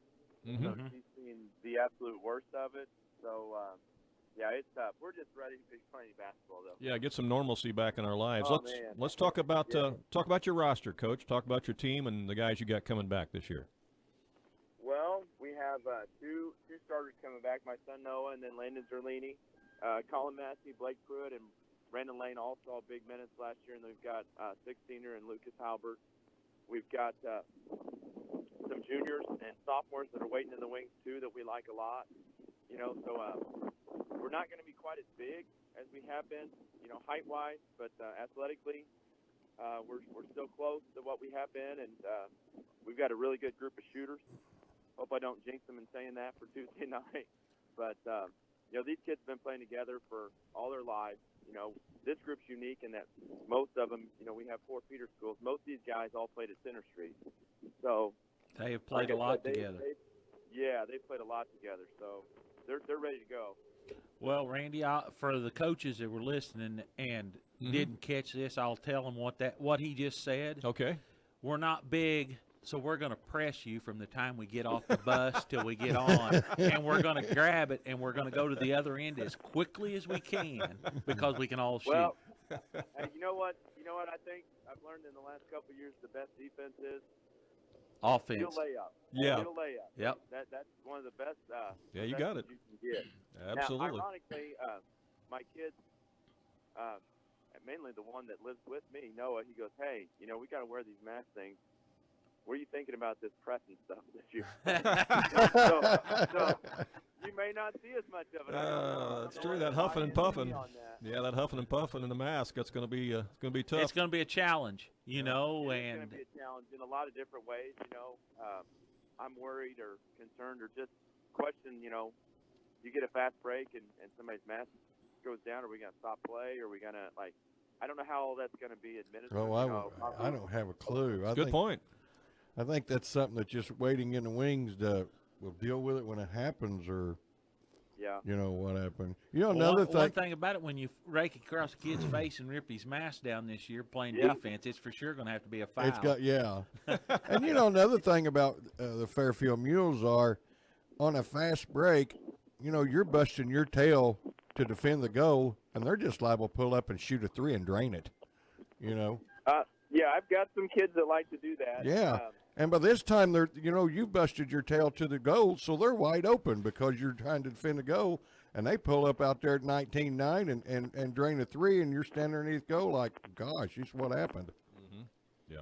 so she's seen the absolute worst of it. So, yeah, it's tough. We're just ready to be playing basketball, though. Yeah, get some normalcy back in our lives. Oh, let's talk about your roster, Coach. Talk about your team and the guys you got coming back this year. Well, we have two starters coming back, my son Noah and then Landon Zerlini. Colin Massey, Blake Pruitt, and Brandon Lane all saw big minutes last year, and we've got 16er and Lucas Halbert. We've got some juniors and sophomores that are waiting in the wings, too, that we like a lot. So we're not going to be quite as big as we have been, height-wise, but athletically, we're still close to what we have been, and we've got a really good group of shooters. Hope I don't jinx them in saying that for Tuesday night. But, these kids have been playing together for all their lives. This group's unique in that most of them, we have 4 feeder schools. Most of these guys all played at Center Street. So they have played a lot together. They've played a lot together. So they're ready to go. Well, Randy, for the coaches that were listening and didn't catch this, I'll tell them what he just said. Okay. We're not big, so we're going to press you from the time we get off the bus till we get on, and we're going to grab it, and we're going to go to the other end as quickly as we can because we can all shoot. Well, hey, you know what I think I've learned in the last couple of years the best defense is? Offense. Get a layup. Yeah. Get a layup. Yep. That's one of the best. Yeah, you got it. You can get. Absolutely. Now, ironically, my kids, mainly the one that lives with me, Noah, he goes, "Hey, we got to wear these mask things. What are you thinking about this pressing stuff this year?" so you may not see as much of it. That's true. That huffing and puffing. Yeah, that huffing and puffing in the mask. That's going to be tough. It's going to be a challenge, It's going to be a challenge in a lot of different ways. I'm worried or concerned or just question. You get a fast break and somebody's mask goes down. Are we going to stop play? Or are we going to I don't know how all that's going to be administered. Oh, I don't have a clue. Good point. I think that's something that's just waiting in the wings we'll deal with it when it happens, or what happened. Another thing. One thing about it, when you rake across a kid's face and rip his mask down this year playing defense, it's for sure going to have to be a foul. It's got and another thing about the Fairfield Mules are on a fast break. You're busting your tail to defend the goal, and they're just liable to pull up and shoot a 3 and drain it. You know. Yeah, I've got some kids that like to do that. Yeah. And by this time, you busted your tail to the goal, so they're wide open because you're trying to defend a goal, and they pull up out there at 19-9 and drain a 3, and you're standing underneath goal like, gosh, this is what happened. Mm-hmm. Yeah.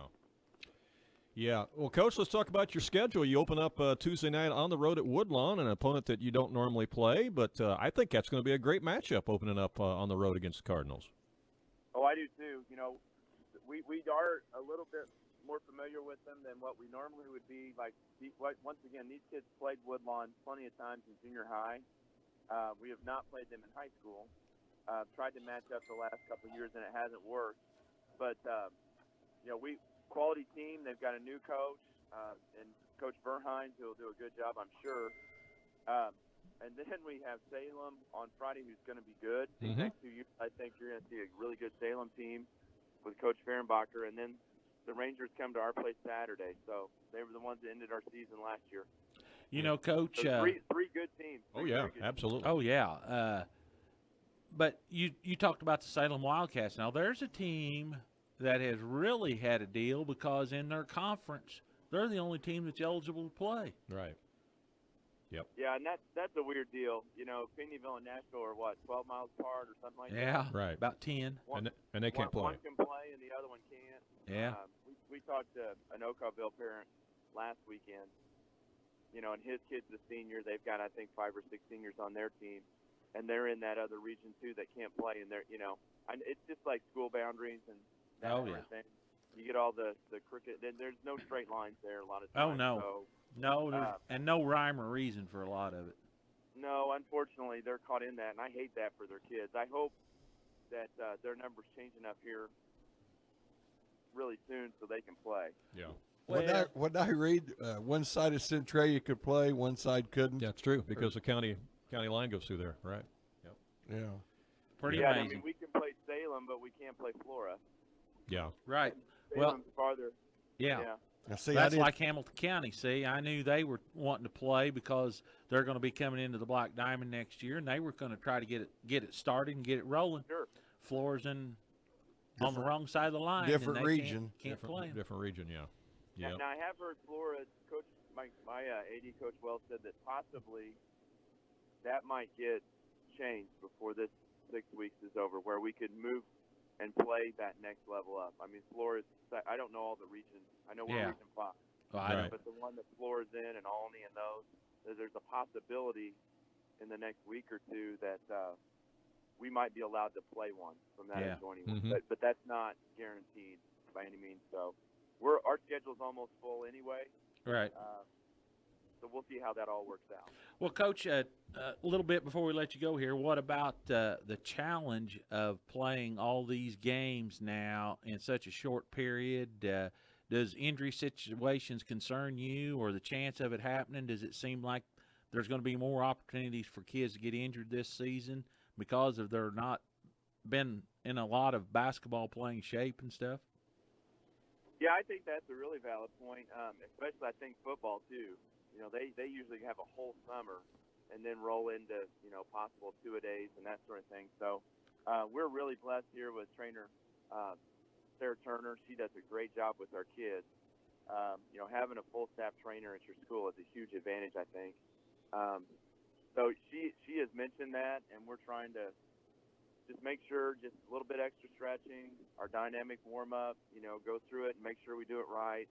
Yeah. Well, Coach, let's talk about your schedule. You open up Tuesday night on the road at Woodlawn, an opponent that you don't normally play, but I think that's going to be a great matchup opening up on the road against the Cardinals. Oh, I do too. You know, we are a little bit more familiar with them than what we normally would be. Like, once again, these kids played Woodlawn plenty of times in junior high. We have not played them in high school. Tried to match up the last couple of years, and it hasn't worked. But, you know, quality team. They've got a new coach, and Coach Verhines, who will do a good job, I'm sure. And then we have Salem on Friday, who's going to be good. Mm-hmm. Next 2 years, I think you're going to see a really good Salem team with Coach Fehrenbacher. And then the Rangers come to our place Saturday. So they were the ones that ended our season last year. You know, Coach. So three good teams. Oh, yeah, absolutely. Oh, yeah. But you talked about the Salem Wildcats. Now, there's a team that has really had a deal because in their conference, they're the only team that's eligible to play. Right. Yep. Yeah, and that's a weird deal. You know, Pinieville and Nashville are, 12 miles apart or something like that? Yeah, right. About 10. And they can't play. One can play and the other one can't. Yeah. We talked to an Oakville parent last weekend, you know, and his kid's a senior. They've got, I think, 5 or 6 seniors on their team, and they're in that other region, too, that can't play. And they're, you know, it's just like school boundaries and that kind of thing. You get all the cricket. There's no straight lines there a lot of times. Oh, no. So, and no rhyme or reason for a lot of it. no, unfortunately, they're caught in that, and I hate that for their kids. I hope that their numbers change enough here really soon so they can play. Yeah. What I read, one side of Centralia could play, one side couldn't. That's true, because the county line goes through there, right? Yep. Yeah. Pretty I amazing. mean, we can play Salem, but we can't play Flora. Yeah. Right. Salem's farther. Yeah. Now, see, That's like Hamilton County. See, I knew they were wanting to play because they're going to be coming into the Black Diamond next year, and they were going to try to get it started and get it rolling. Sure. Floor's on the wrong side of the line. different and they region. Can't play 'em. Different region, yeah. Yeah. Now, I have heard Flora, Coach, my AD, Coach Wells, said that possibly that might get changed before this 6 weeks is over, where we could move and play that next level up. I mean, Florida's, I don't know all the regions. I know we're Region 5. Right. But the one that Florida's in and Olney and those, there's a possibility in the next week or two that we might be allowed to play one from that adjoining one. Mhm. But that's not guaranteed by any means. So our schedule's almost full anyway. Right. So we'll see how that all works out. Well, Coach, a little bit before we let you go here, what about the challenge of playing all these games now in such a short period? Does injury situations concern you, or the chance of it happening? Does it seem like there's going to be more opportunities for kids to get injured this season because of they're not been in a lot of basketball playing shape and stuff? Yeah, I think that's a really valid point, especially I think football too. You know, they usually have a whole summer and then roll into, you know, possible two-a-days and that sort of thing. So we're really blessed here with trainer Sarah Turner. She does a great job with our kids. You know, having a full staff trainer at your school is a huge advantage, I think. So she has mentioned that, and we're trying to just make sure, just a little bit extra stretching, our dynamic warm-up, you know, go through it and make sure we do it right.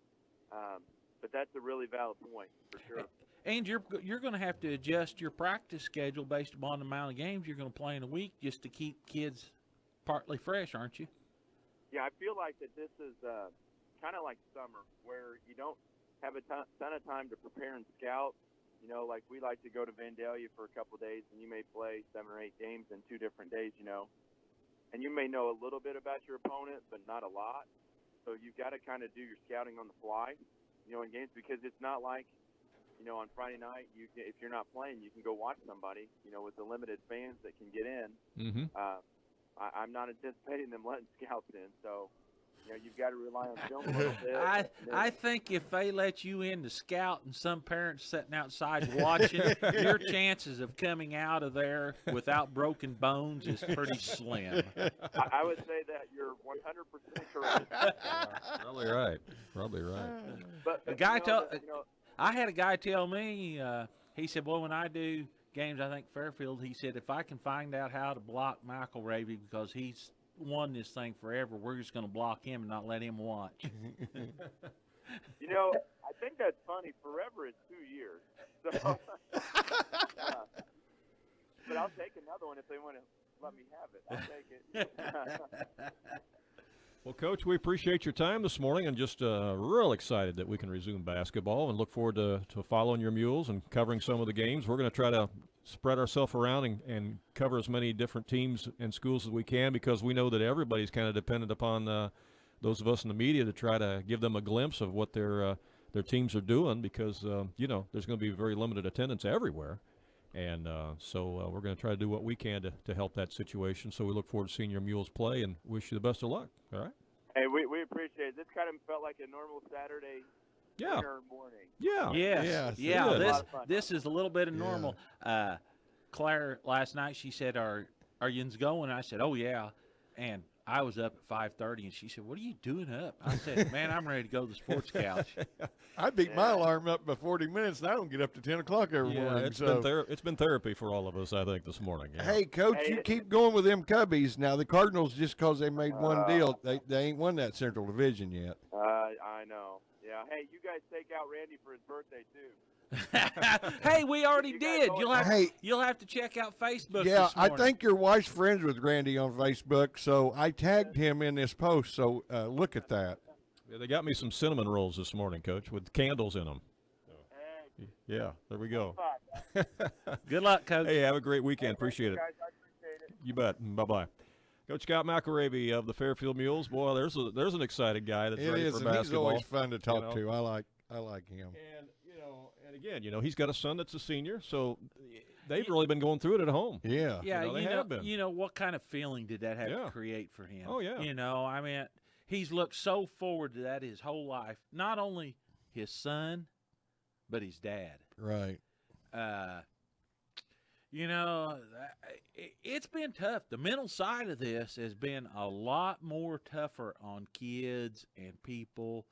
But that's a really valid point, for sure. And you're going to have to adjust your practice schedule based upon the amount of games you're going to play in a week just to keep kids partly fresh, aren't you? Yeah, I feel like that this is kind of like summer, where you don't have a ton of time to prepare and scout. You know, like we like to go to Vandalia for a couple of days, and you may play 7 or 8 games in 2 different days, you know. And you may know a little bit about your opponent, but not a lot. So you've got to kind of do your scouting on the fly, you know, in games, because it's not like, you know, on Friday night, if you're not playing, you can go watch somebody, you know, with the limited fans that can get in. Mm-hmm. I'm not anticipating them letting scouts in. So, you've got to rely on film a little bit. I think if they let you in to scout and some parents sitting outside watching, your chances of coming out of there without broken bones is pretty slim. I would say that you're 100% correct. Probably right. Probably right. But A guy I had a guy tell me, he said, well, when I do games, I think Fairfield, he said, if I can find out how to block McElravy because he's won this thing forever, we're just going to block him and not let him watch. I think that's funny. Forever is 2 years. So, but I'll take another one if they want to let me have it. I'll take it. Well, Coach, we appreciate your time this morning and just real excited that we can resume basketball and look forward to following your Mules and covering some of the games. We're going to try to spread ourselves around and cover as many different teams and schools as we can because we know that everybody's kind of dependent upon those of us in the media to try to give them a glimpse of what their teams are doing because, there's going to be very limited attendance everywhere. And so we're going to try to do what we can to help that situation. So we look forward to seeing your Mules play and wish you the best of luck. All right? Hey, we appreciate it. This kind of felt like a normal Saturday winter morning. Yeah. Yes. This is a little bit of normal. Claire, last night, she said, are yins going? I said, oh, yeah. And I was up at 5:30, and she said, what are you doing up? I said, man, I'm ready to go to the sports couch. I beat my alarm up by 40 minutes, and I don't get up to 10 o'clock every morning. It's been therapy for all of us, I think, this morning. Yeah. Hey, Coach, you keep going with them Cubbies. Now, the Cardinals, just because they made one deal, they ain't won that Central Division yet. I know. Yeah. Hey, you guys take out Randy for his birthday, too. Hey, we already did. You'll have to check out Facebook. Yeah, this I morning. think your wife's friends with Randy on Facebook, so I tagged him in this post. So look at that. Yeah, they got me some cinnamon rolls this morning, Coach, with candles in them. Yeah, there we go. Good luck, Coach. Hey, have a great weekend. Appreciate it. Guys, I appreciate it. You bet. Bye-bye. Coach Scott McElravy of the Fairfield Mules. Boy, there's an excited guy that's ready for basketball. He's always fun to talk to. I like him. And again, he's got a son that's a senior, so they've really been going through it at home. Yeah. Yeah, they have been. What kind of feeling did that have to create for him? Oh, yeah. I mean, he's looked so forward to that his whole life. Not only his son, but his dad. Right. It's been tough. The mental side of this has been a lot more tougher on kids and people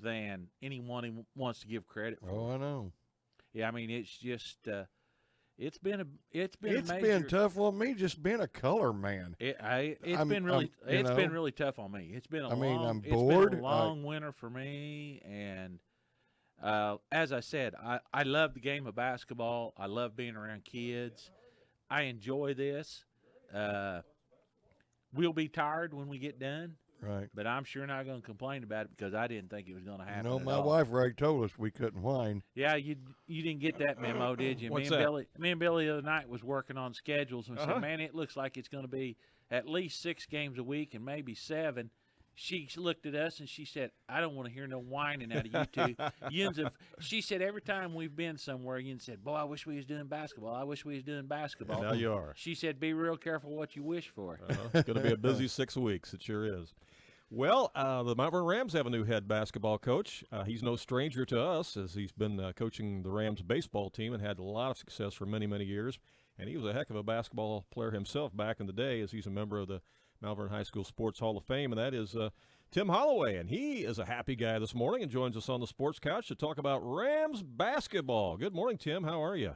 than anyone wants to give credit for. Oh, I know. Yeah, I mean, it's just it's been tough on me just being a color man. It's been really tough on me. It's been I'm bored. It's been a long winter for me, and as I said, I love the game of basketball. I love being around kids. I enjoy this. We'll be tired when we get done. Right. But I'm sure not going to complain about it because I didn't think it was going to happen. My wife already told us we couldn't whine. Yeah, you didn't get that memo, did you? What's me that? and Billy the other night was working on schedules and said, man, it looks like it's going to be at least 6 games a week and maybe 7. She looked at us and she said, I don't want to hear no whining out of you two. She said, every time we've been somewhere, Yun said, boy, I wish we was doing basketball. I wish we was doing basketball. And now you are. She said, be real careful what you wish for. It's going to be a busy 6 weeks. It sure is. Well, the Mount Vernon Rams have a new head basketball coach. He's no stranger to us as he's been coaching the Rams baseball team and had a lot of success for many, many years. And he was a heck of a basketball player himself back in the day as he's a member of the Mount Vernon High School Sports Hall of Fame, and that is Tim Holloway. And he is a happy guy this morning and joins us on the Sports Couch to talk about Rams basketball. Good morning, Tim. How are you?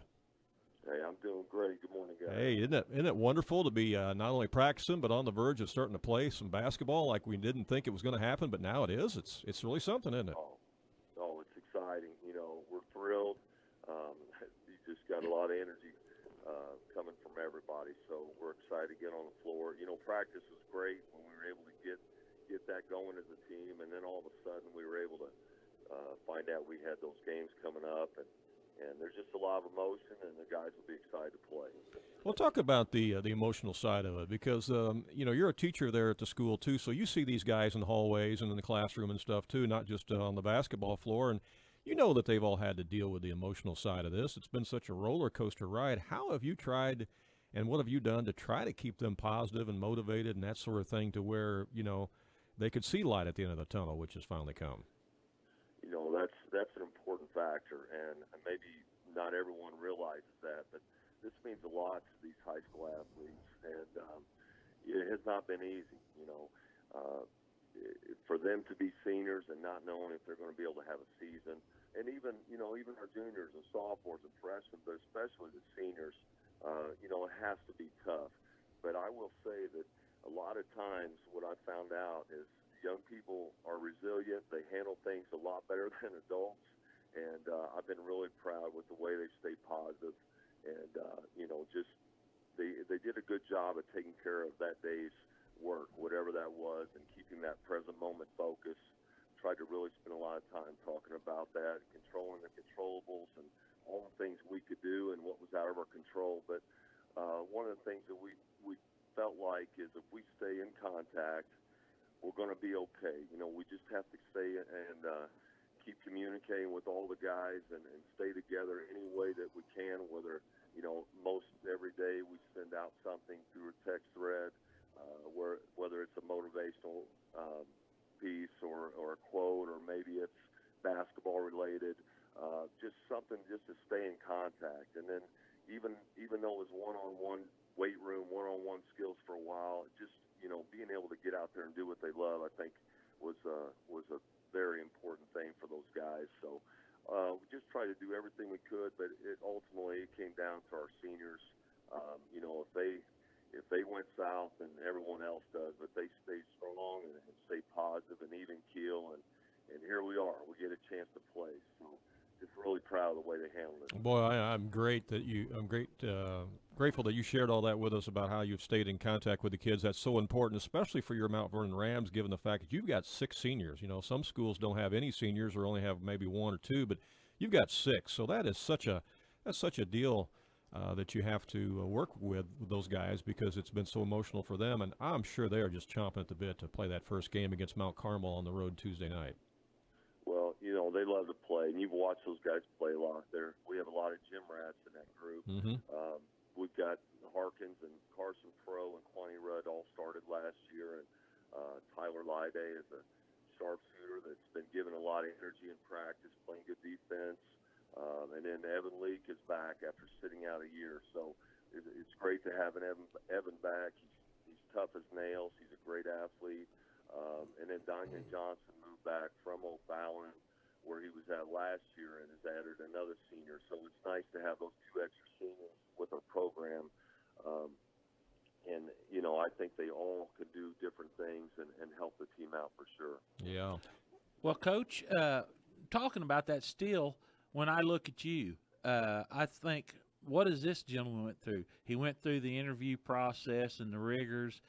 Hey, I'm doing great. Good morning, guys. Hey, isn't it wonderful to be not only practicing but on the verge of starting to play some basketball like we didn't think it was going to happen, but now it is. It's really something, isn't it? Oh, it's exciting. We're thrilled. You just got a lot of energy coming from everybody, so we're excited to get on the floor. Practice was great when we were able to get that going as a team, and then all of a sudden we were able to find out we had those games coming up, and there's just a lot of emotion, and the guys will be excited to play. Well, talk about the emotional side of it because, you're a teacher there at the school, too, so you see these guys in the hallways and in the classroom and stuff, too, not just on the basketball floor, and you know that they've all had to deal with the emotional side of this. It's been such a roller coaster ride. How have you tried and what have you done to try to keep them positive and motivated and that sort of thing to where, they could see light at the end of the tunnel, which has finally come. You know, that's an important factor, and maybe not everyone realizes that, but this means a lot to these high school athletes, and it has not been easy, you know. For them to be seniors and not knowing if they're going to be able to have a season, and even our juniors and sophomores and freshmen, but especially the seniors, you know, it has to be tough. But I will say that a lot of times what I found out is young people are resilient. They handle things a lot better than adults, and I've been really proud with the way they stay positive, and you know, just they did a good job of taking care of that day's work, whatever that was, and keeping that present moment focus. Tried to really spend a lot of time talking about that, controlling the controllables and all the things we could do and what was out of our control. But one of the things that we felt like is if we stay in contact, we're going to be okay. You know, we just have to stay and keep communicating with all the guys and stay together any way that we can, whether, you know, most every day we send out something through a text thread, whether it's a motivational piece or a quote, or maybe it's basketball related, just something just to stay in contact. And then even though it was one-on-one weight room, one-on-one skills for a while, just, you know, being able to get out there and do what they love, I think was a very important thing for those guys. So we just tried to do everything we could, but ultimately it came down to our seniors. You know, if they went south, and everyone else does, but they stay strong and stay positive and even keel, and here we are. We get a chance to play. So just really proud of the way they handled it. Boy, I'm grateful that you shared all that with us about how you've stayed in contact with the kids. That's so important, especially for your Mount Vernon Rams, given the fact that you've got 6 seniors. You know, some schools don't have any seniors or only have maybe 1 or 2, but you've got 6. So that's such a deal. That you have to work with those guys, because it's been so emotional for them, and I'm sure they are just chomping at the bit to play that first game against Mount Carmel on the road Tuesday night. Well, you know, they love to play, and you've watched those guys play a lot. We have a lot of gym rats in that group. Mm-hmm. We've got Harkins and Carson Pro and Quaney Rudd all started last year, and Tyler Lyde is a sharpshooter that's been given a lot of energy in practice, playing good defense. And then Evan Leake is back after sitting out a year. So it's great to have an Evan back. He's tough as nails. He's a great athlete. And then Daniel Johnson moved back from O'Fallon, where he was at last year, and has added another senior. So it's nice to have those 2 extra seniors with our program. And, you know, I think they all could do different things and help the team out for sure. Yeah. Well, Coach, talking about that still, when I look at you, I think, what does this gentleman went through? He went through the interview process and the rigors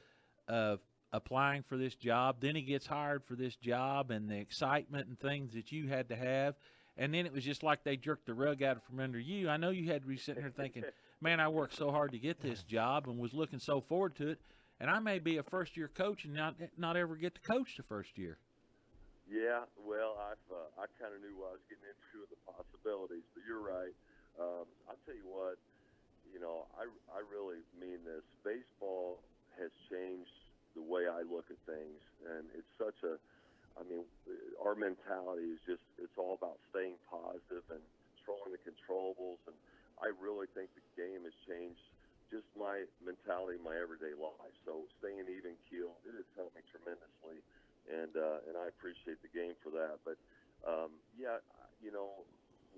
of applying for this job. Then he gets hired for this job, and the excitement and things that you had to have. And then it was just like they jerked the rug out from under you. I know you had to be sitting here thinking, man, I worked so hard to get this job and was looking so forward to it. And I may be a first-year coach and not ever get to coach the first year. Yeah, well, I kind of knew what I was getting into, the possibilities, but you're right. I'll tell you what, you know, I really mean this. Baseball has changed the way I look at things, and it's such a, I mean, our mentality is just, it's all about staying positive and controlling the controllables, and I really think the game has changed just my mentality in my everyday life. So staying even keel, it has helped me tremendously. And I appreciate the game for that. But, yeah, you know,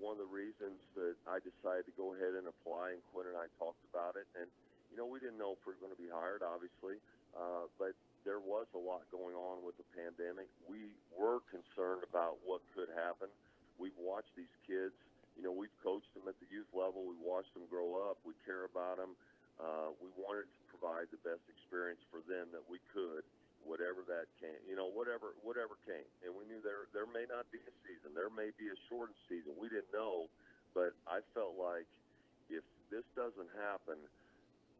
one of the reasons that I decided to go ahead and apply, and Quinn and I talked about it, and, you know, we didn't know if we were going to be hired, obviously, but there was a lot going on with the pandemic. We were concerned about what could happen. We've watched these kids. You know, we've coached them at the youth level. We watched them grow up. We care about them. We wanted to provide the best experience for them that we could, whatever that came, you know, whatever came. And we knew there may not be a season. There may be a shortened season. We didn't know, but I felt like if this doesn't happen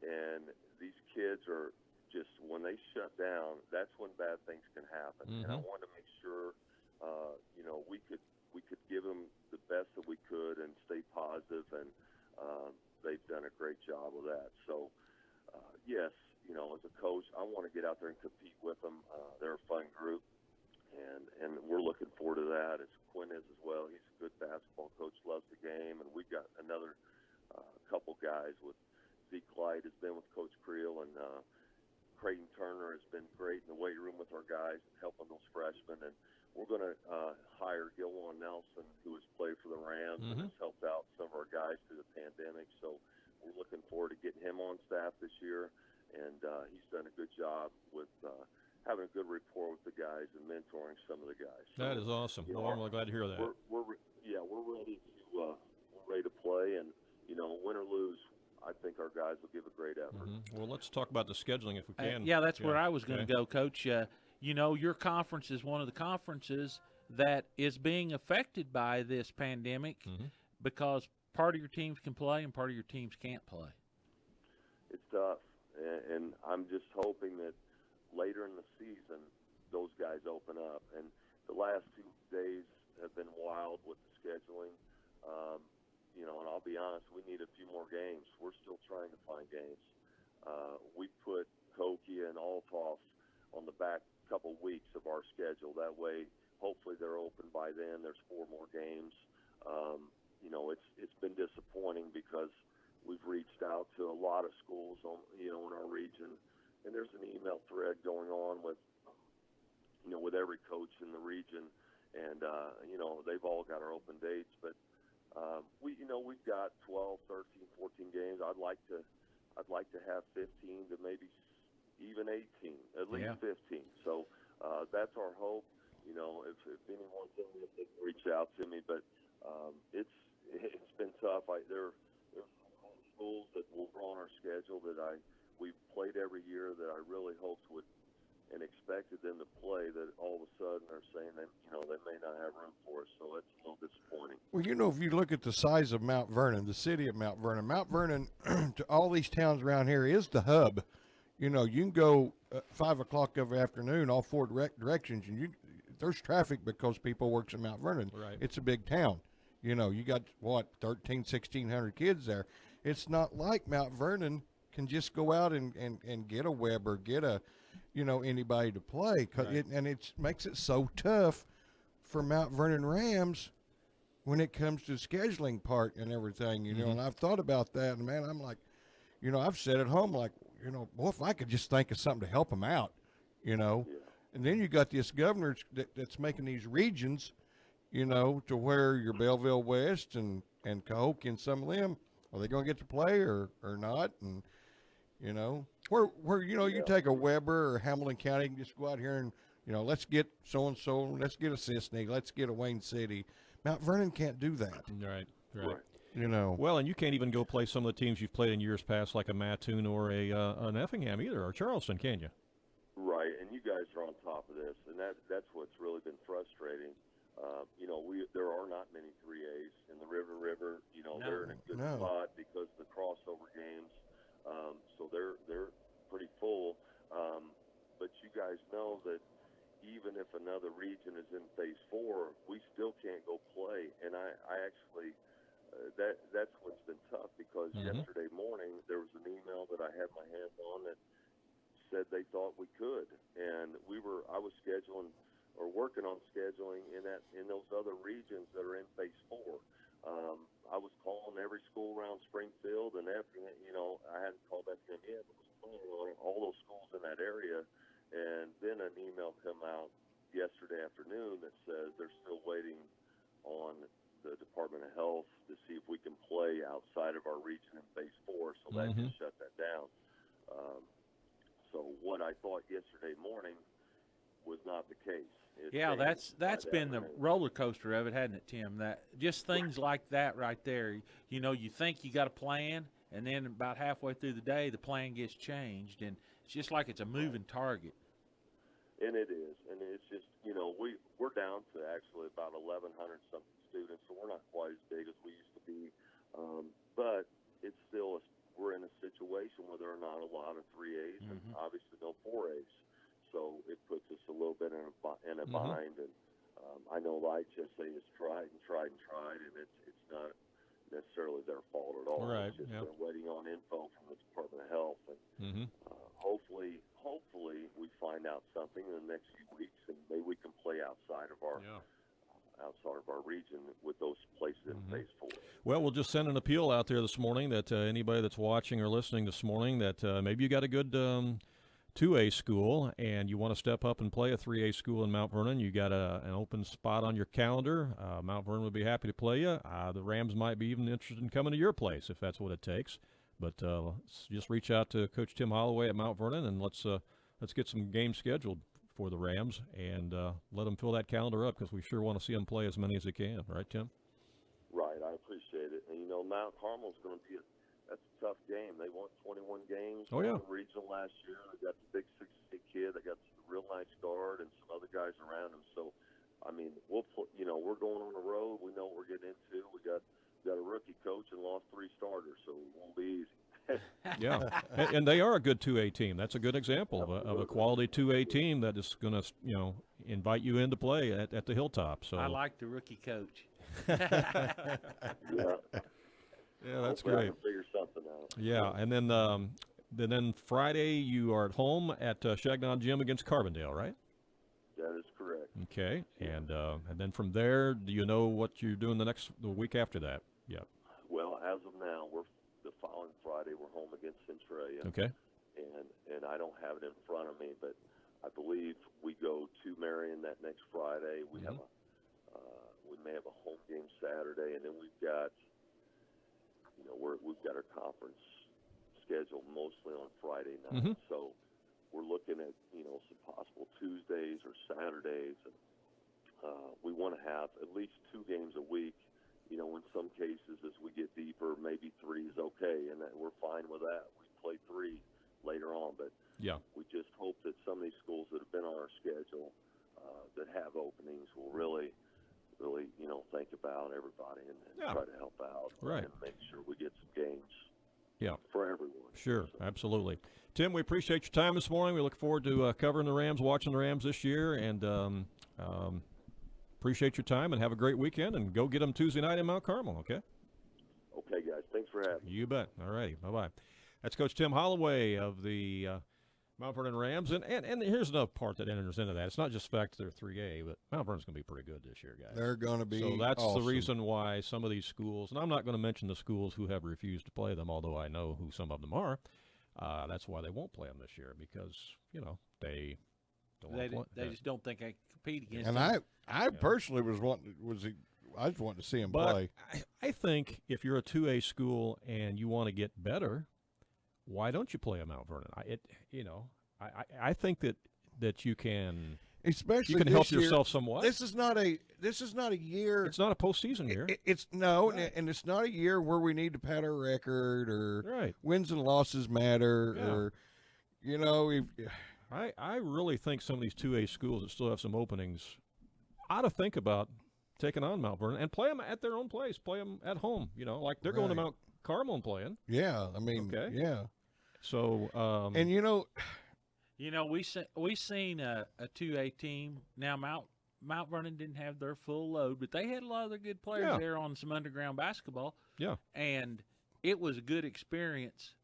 and these kids are just, when they shut down, that's when bad things can happen. Mm-hmm. And I wanted to make sure, you know, we could give them the best that we could and stay positive, and they've done a great job of that. So, yes, as a coach, I want to get out there and compete with them. They're a fun group, and we're looking forward to that. It's Quinn is as well. He's a good basketball coach, loves the game, and we've got another couple guys with Zeke Light has been with Coach Creel, and Creighton Turner has been great in the weight room with our guys, helping those freshmen. And we're going to hire Gilwan Nelson, who has played for the Rams and has helped out some of our guys through the pandemic. So we're looking forward to getting him on staff this year. And he's done a good job with having a good rapport with the guys and mentoring some of the guys. So, that is awesome. Well, I'm really glad to hear that. We're ready to play, and win or lose, I think our guys will give a great effort. Well, let's talk about the scheduling if we can. Yeah, that's where I was going to go, Coach. Your conference is one of the conferences that is being affected by this pandemic because part of your teams can play and part of your teams can't play. It's tough, and I'm just hoping that later in the season those guys open up. And the last 2 days have been wild with the scheduling. And I'll be honest, we need a few more games. We're still trying to find games. We put Kokia and Althoff on the back couple weeks of our schedule. That way, hopefully they're open by then. There's 4 more games. It's been disappointing because we've reached out to a lot of schools in our region, and there's an email thread going on with every coach in the region, and they've all got our open dates, but we've got 12, 13, 14 games. I'd like to have 15 to maybe even 18, at least 15. So that's our hope. If anyone's in it, they can reach out to me. But it's been tough. There's schools that were on our schedule that we've played every year that I really hoped would and expected them to play, that all of a sudden are saying that they may not have room for us. So it's a little disappointing. Well, if you look at the size of Mount Vernon, the city of Mount Vernon to all these towns around here is the hub. You can go 5 o'clock every afternoon, all 4 directions, and there's traffic because people works in Mount Vernon. Right. It's a big town. You got 1,600 kids there. It's not like Mount Vernon can just go out and get a Weber, get a anybody to play, and it makes it so tough for Mount Vernon Rams when it comes to scheduling part and everything, and I've thought about that, and man, I'm like, I've said at home, like, boy, if I could just think of something to help them out, and then you got this governor that's making these regions, to where your Belleville West and Cahokia and some of them, are they going to get to play or not? And, where you take a Weber or Hamilton County and just go out here and, let's get so-and-so, let's get a Sisney, let's get a Wayne City. Mount Vernon can't do that. Right. Well, and you can't even go play some of the teams you've played in years past, like a Mattoon or an Effingham either, or Charleston, can you? Right, and you guys are on top of this, and that's what's really been frustrating. There are not many 3As in the River. They're in a good spot because of the crossover games, so they're pretty full. But you guys know that even if another region is in Phase 4, we still can't go play. And I actually that's what's been tough because yesterday morning there was an email that I had my hands on that said they thought we could, and I was scheduling or working on scheduling in those other regions that are in Phase 4. I was calling every school around Springfield and I hadn't called Effingham yet, but was planning on all those schools in that area. And then an email come out yesterday afternoon that says they're still waiting on the Department of Health to see if we can play outside of our region in Phase 4. So that just shut that down. So what I thought yesterday morning was not the case. That's been the roller coaster of it, hasn't it, Tim? That just things like that right there. You think you got a plan, and then about halfway through the day, the plan gets changed, and it's just like it's a moving target. And it is, and it's just we're down to actually about 1,100 something students, so we're not quite as big as we used to be. But it's still we're in a situation where there are not a lot of 3As and obviously no 4As. So it puts us a little bit in a bind, and I know IHSA has tried, and it's not necessarily their fault at all. Right. It's just they're waiting on info from the Department of Health, and hopefully we find out something in the next few weeks, and maybe we can play outside of our region with those places in phase 4. Well, we'll just send an appeal out there this morning that anybody that's watching or listening this morning, that maybe you got a good 2A school and you want to step up and play a 3A school in Mount Vernon. You got an open spot on your calendar. Mount Vernon would be happy to play you. The Rams might be even interested in coming to your place if that's what it takes. But just reach out to Coach Tim Holloway at Mount Vernon, and let's get some games scheduled for the Rams and let them fill that calendar up, because we sure want to see them play as many as they can. Right, Tim? Right, I appreciate it. And, Mount Carmel's going to be that's a tough game. They won 21 games. Oh, yeah. Regional last year. They got the big 6'8" kid. They got the real nice guard and some other guys around him. So, we're going on the road. We know what we're getting into. We got a rookie coach and lost 3 starters, so it won't be easy. Yeah, and they are a good 2A team. That's a good example of a quality 2A team that is going to, invite you in to play at the Hilltop. So I like the rookie coach. Yeah, that's Hopefully great. I can figure something out. Yeah, and then Friday you are at home at Shagnon Gym against Carbondale, right? That is correct. Okay, and then from there, do you know what you're doing the week after that? Yeah. Well, as of now, the following Friday we're home against Centralia. Okay. And I don't have it in front of me, but I believe we go to Marion that next Friday. We have we may have a home game Saturday, and then we've got we've got our conference scheduled mostly on Friday night. So we're looking at some possible Tuesdays or Saturdays, and we want to have at least 2 games a week. In some cases, as we get deeper, maybe 3 is okay, and we're fine with that. We play 3 later on, but we just hope that some of these schools that have been on our schedule that have openings will really think about everybody and try to help out and make sure we get some games for everyone. Sure, absolutely. Tim, we appreciate your time this morning. We look forward to covering the Rams, watching the Rams this year, and appreciate your time, and have a great weekend, and go get them Tuesday night in Mount Carmel, okay? Okay, guys. Thanks for having me. You bet. All righty. Bye-bye. That's Coach Tim Holloway of the Mount Vernon Rams. And here's another part that enters into that. It's not just the fact that they're 3A, but Mount Vernon's going to be pretty good this year, guys. They're going to be So that's awesome. the reason why some of these schools, and I'm not going to mention the schools who have refused to play them, although I know who some of them are. That's why they won't play them this year, because, they don't want to play. They just don't think I can compete against And them. I personally I just wanted to see him play. I think if you're a 2A school and you want to get better, why don't you play a Mount Vernon? I think that you can, Especially you can this help year, yourself somewhat. This is not a year. It's not a postseason year. And it's not a year where we need to pad our record or wins and losses matter or I really think some of these 2A schools that still have some openings ought to think about taking on Mount Vernon and play them at their own place, play them at home. Like they're going to Mount Carmel and playing. Yeah, I mean, So, and we seen a 2A team. Now Mount Vernon didn't have their full load, but they had a lot of their good players there on some underground basketball. Yeah, and it was a good experience.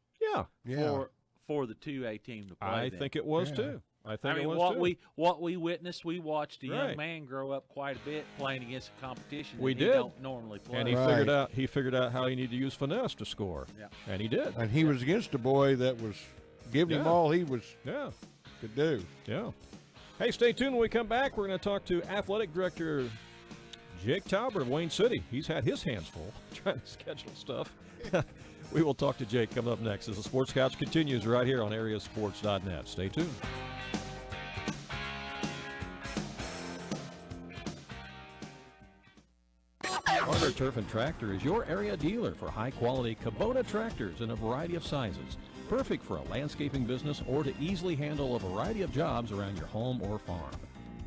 For the 2A team to play. I think it was too. I mean, what we witnessed, we watched a young man grow up quite a bit playing against a competition we that did. He don't normally play. And he figured out how he needed to use finesse to score. Yeah. And he did. And he was against a boy that was giving him all he was could do. Yeah. Hey, stay tuned when we come back. We're going to talk to Athletic Director Jake Talbert of Wayne City. He's had his hands full trying to schedule stuff. We will talk to Jake coming up next as the Sports Couch continues right here on AreaSports.net. Stay tuned. Carter Turf and Tractor is your area dealer for high-quality Kubota tractors in a variety of sizes. Perfect for a landscaping business or to easily handle a variety of jobs around your home or farm.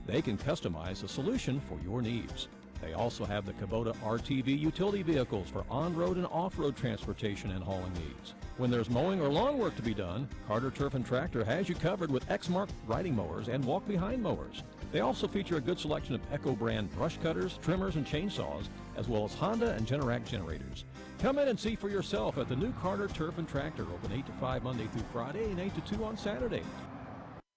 They can customize a solution for your needs. They also have the Kubota RTV utility vehicles for on-road and off-road transportation and hauling needs. When there's mowing or lawn work to be done, Carter Turf and Tractor has you covered with Exmark riding mowers and walk-behind mowers. They also feature a good selection of Echo brand brush cutters, trimmers, and chainsaws, as well as Honda and Generac generators. Come in and see for yourself at the new Carter Turf and Tractor, open 8 to 5 Monday through Friday and 8 to 2 on Saturdays.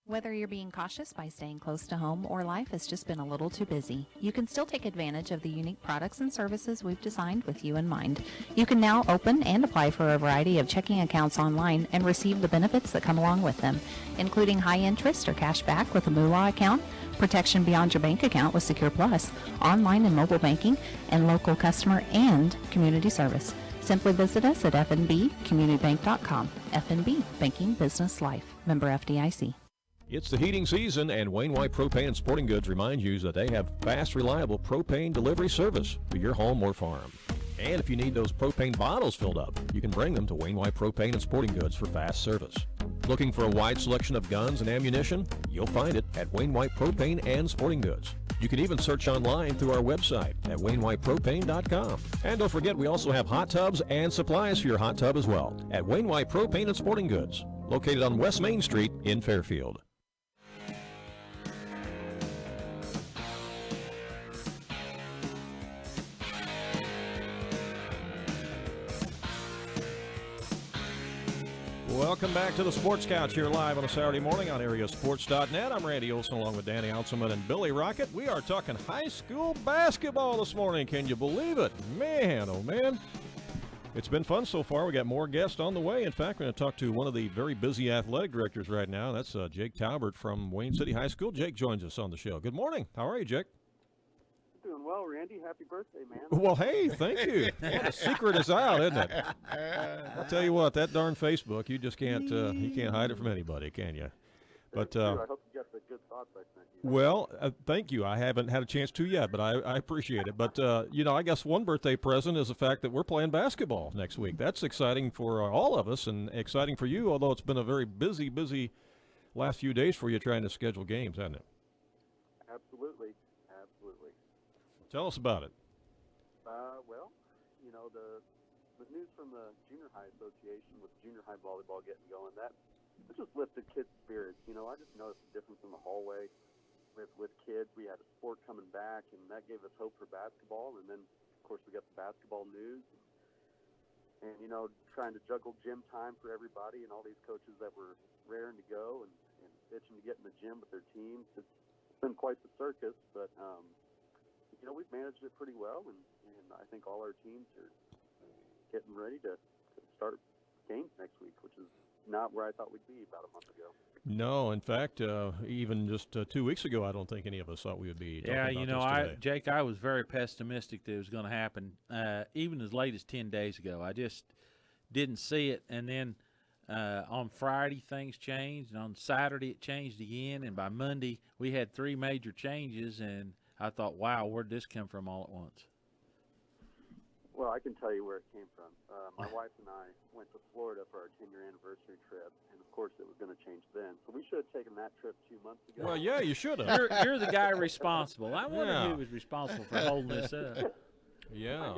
Whether you're being cautious by staying close to home or life has just been a little too busy, you can still take advantage of the unique products and services we've designed with you in mind. You can now open and apply for a variety of checking accounts online and receive the benefits that come along with them, including high interest or cash back with a Moolah account, protection beyond your bank account with Secure Plus, online and mobile banking, and local customer and community service. Simply visit us at fnbcommunitybank.com. FNB, Banking Business Life. Member FDIC. It's the heating season, and Wayne White Propane and Sporting Goods reminds you that they have fast, reliable propane delivery service for your home or farm. And if you need those propane bottles filled up, you can bring them to Wayne White Propane and Sporting Goods for fast service. Looking for a wide selection of guns and ammunition? You'll find it at Wayne White Propane and Sporting Goods. You can even search online through our website at WayneWhitePropane.com. And don't forget, we also have hot tubs and supplies for your hot tub as well at Wayne White Propane and Sporting Goods, located on West Main Street in Fairfield. Welcome back to the Sports Couch here live on a Saturday morning on AreaSports.net. I'm Randy Olson along with Danny Anselment and Billy Rockett. We are talking high school basketball this morning. Can you believe it? Man, oh man. It's been fun so far. We got more guests on the way. In fact, we're going to talk to one of the very busy athletic directors right now. That's Jake Talbert from Wayne City High School. Jake joins us on the show. Good morning. How are you, Jake? Doing well, Randy. Happy birthday, man. Well, hey, thank you. Well, the secret is out, isn't it? I'll tell you what, that darn Facebook, you just can't you can't hide it from anybody, can you? But I hope you got the good thoughts I sent you. Well, thank you. I haven't had a chance to yet, but I appreciate it. But, I guess one birthday present is the fact that we're playing basketball next week. That's exciting for all of us and exciting for you, although it's been a very busy last few days for you trying to schedule games, hasn't it? Absolutely. Tell us about it. Well, the news from the Junior High Association with junior high volleyball getting going, that it just lifted kids' spirits. I just noticed the difference in the hallway with kids. We had a sport coming back, and that gave us hope for basketball. And then, of course, we got the basketball news. And trying to juggle gym time for everybody and all these coaches that were raring to go and itching to get in the gym with their teams. It's been quite the circus, but we've managed it pretty well, and I think all our teams are getting ready to start games next week, which is not where I thought we'd be about a month ago. No, in fact, even just 2 weeks ago, I don't think any of us thought we would be talking about this today. Jake, I was very pessimistic that it was going to happen, even as late as 10 days ago. I just didn't see it, and then on Friday things changed, and on Saturday it changed again, and by Monday we had 3 major changes, and I thought, wow, where'd this come from all at once? Well, I can tell you where it came from. My wife and I went to Florida for our 10-year anniversary trip, and of course it was going to change then. So we should have taken that trip 2 months ago. Well, yeah, you should have. You're the guy responsible. I wonder who was responsible for holding this up. Yeah.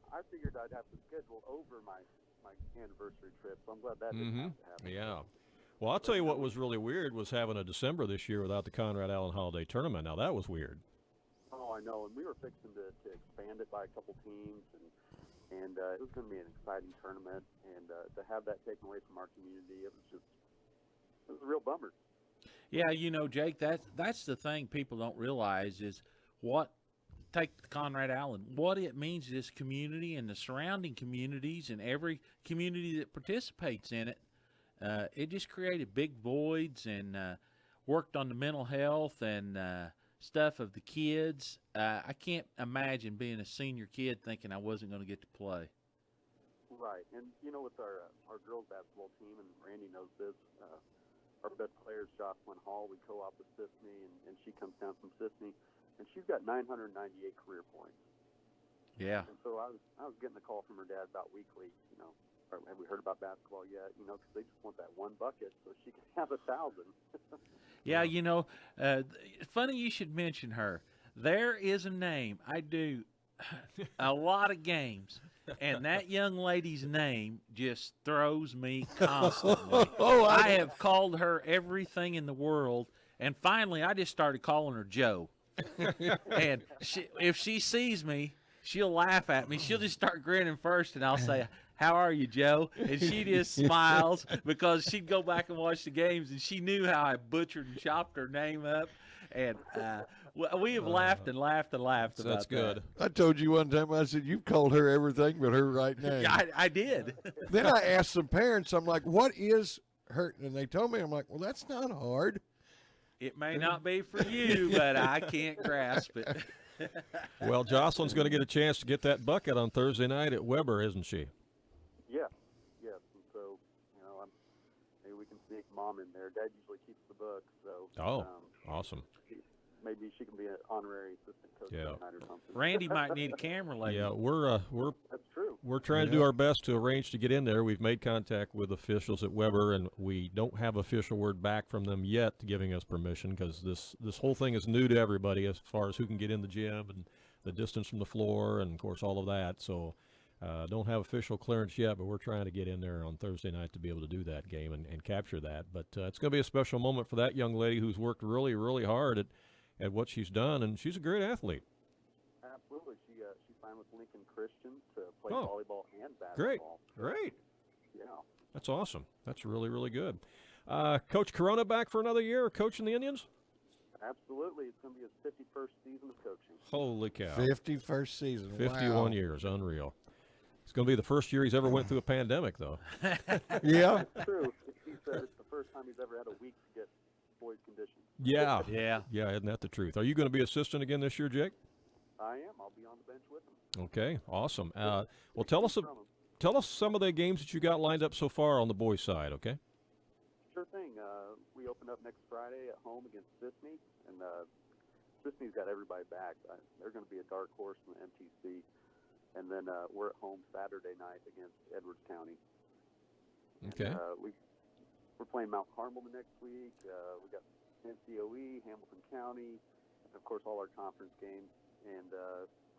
I figured I'd have to schedule over my anniversary trip, so I'm glad that didn't have to happen. Yeah. Well, I'll tell you what was really weird was having a December this year without the Conrad Allen Holiday Tournament. Now, that was weird. Oh, I know, and we were fixing to expand it by a couple teams, and it was going to be an exciting tournament, and to have that taken away from our community, it was a real bummer. Yeah, Jake, that's the thing people don't realize is take Conrad Allen, what it means to this community and the surrounding communities and every community that participates in it. It just created big voids and worked on the mental health and stuff of the kids. I can't imagine being a senior kid thinking I wasn't going to get to play. Right, and with our girls basketball team, and Randy knows this, our best player is Jocelyn Hall. We co-op with Sisney, and she comes down from Sisney, and she's got 998 career points. Yeah. And so I was getting a call from her dad about weekly, have we heard about basketball yet? Because they just want that one bucket so she can have 1,000. Yeah, funny you should mention her. There is a name. I do a lot of games, and that young lady's name just throws me constantly. I have called her everything in the world, and finally I just started calling her Joe. And if she sees me, she'll laugh at me. She'll just start grinning first, and I'll say, "How are you, Joe?" And she just smiles because she'd go back and watch the games, and she knew how I butchered and chopped her name up. And we have laughed and laughed and laughed about That's good. I told you one time, I said, you've called her everything but her right name. Yeah, I did. Then I asked some parents, I'm like, what is her? And they told me, I'm like, well, that's not hard. It may not be for you, but I can't grasp it. Well, Jocelyn's going to get a chance to get that bucket on Thursday night at Weber, isn't she? Yes. And so, maybe we can sneak Mom in there. Dad usually keeps the book, so. Oh, awesome. Maybe she can be an honorary assistant coach that night or something. Randy might need a camera later. Yeah, we're That's true. We're trying to do our best to arrange to get in there. We've made contact with officials at Weber, and we don't have official word back from them yet giving us permission because this whole thing is new to everybody as far as who can get in the gym and the distance from the floor and, of course, all of that. So don't have official clearance yet, but we're trying to get in there on Thursday night to be able to do that game and capture that. But it's going to be a special moment for that young lady who's worked really, really hard at what she's done, and she's a great athlete. Absolutely. She signed with Lincoln Christian to play volleyball and Great. basketball. Great. Yeah. That's awesome. That's really, really good. Coach Corona back for another year coaching the Indians? Absolutely. It's going to be his 51st season of coaching. Holy cow. 51st season. 51 wow. years. Unreal. It's going to be the first year he's ever went through a pandemic, though. Yeah. It's true. He said it's the first time he's ever had a week to get boys conditioned. Yeah. Yeah. Isn't that the truth? Are you going to be assistant again this year, Jake? I am. I'll be on the bench with him. Okay. Awesome. Well, tell us some of the games that you got lined up so far on the boys' side, okay? Sure thing. We open up next Friday at home against Sisney, and Sisney's got everybody back. They're going to be a dark horse in the MTC. And then we're at home Saturday night against Edwards County. Okay. And, we're playing Mount Carmel the next week. We got NCOE, Hamilton County, and of course all our conference games, and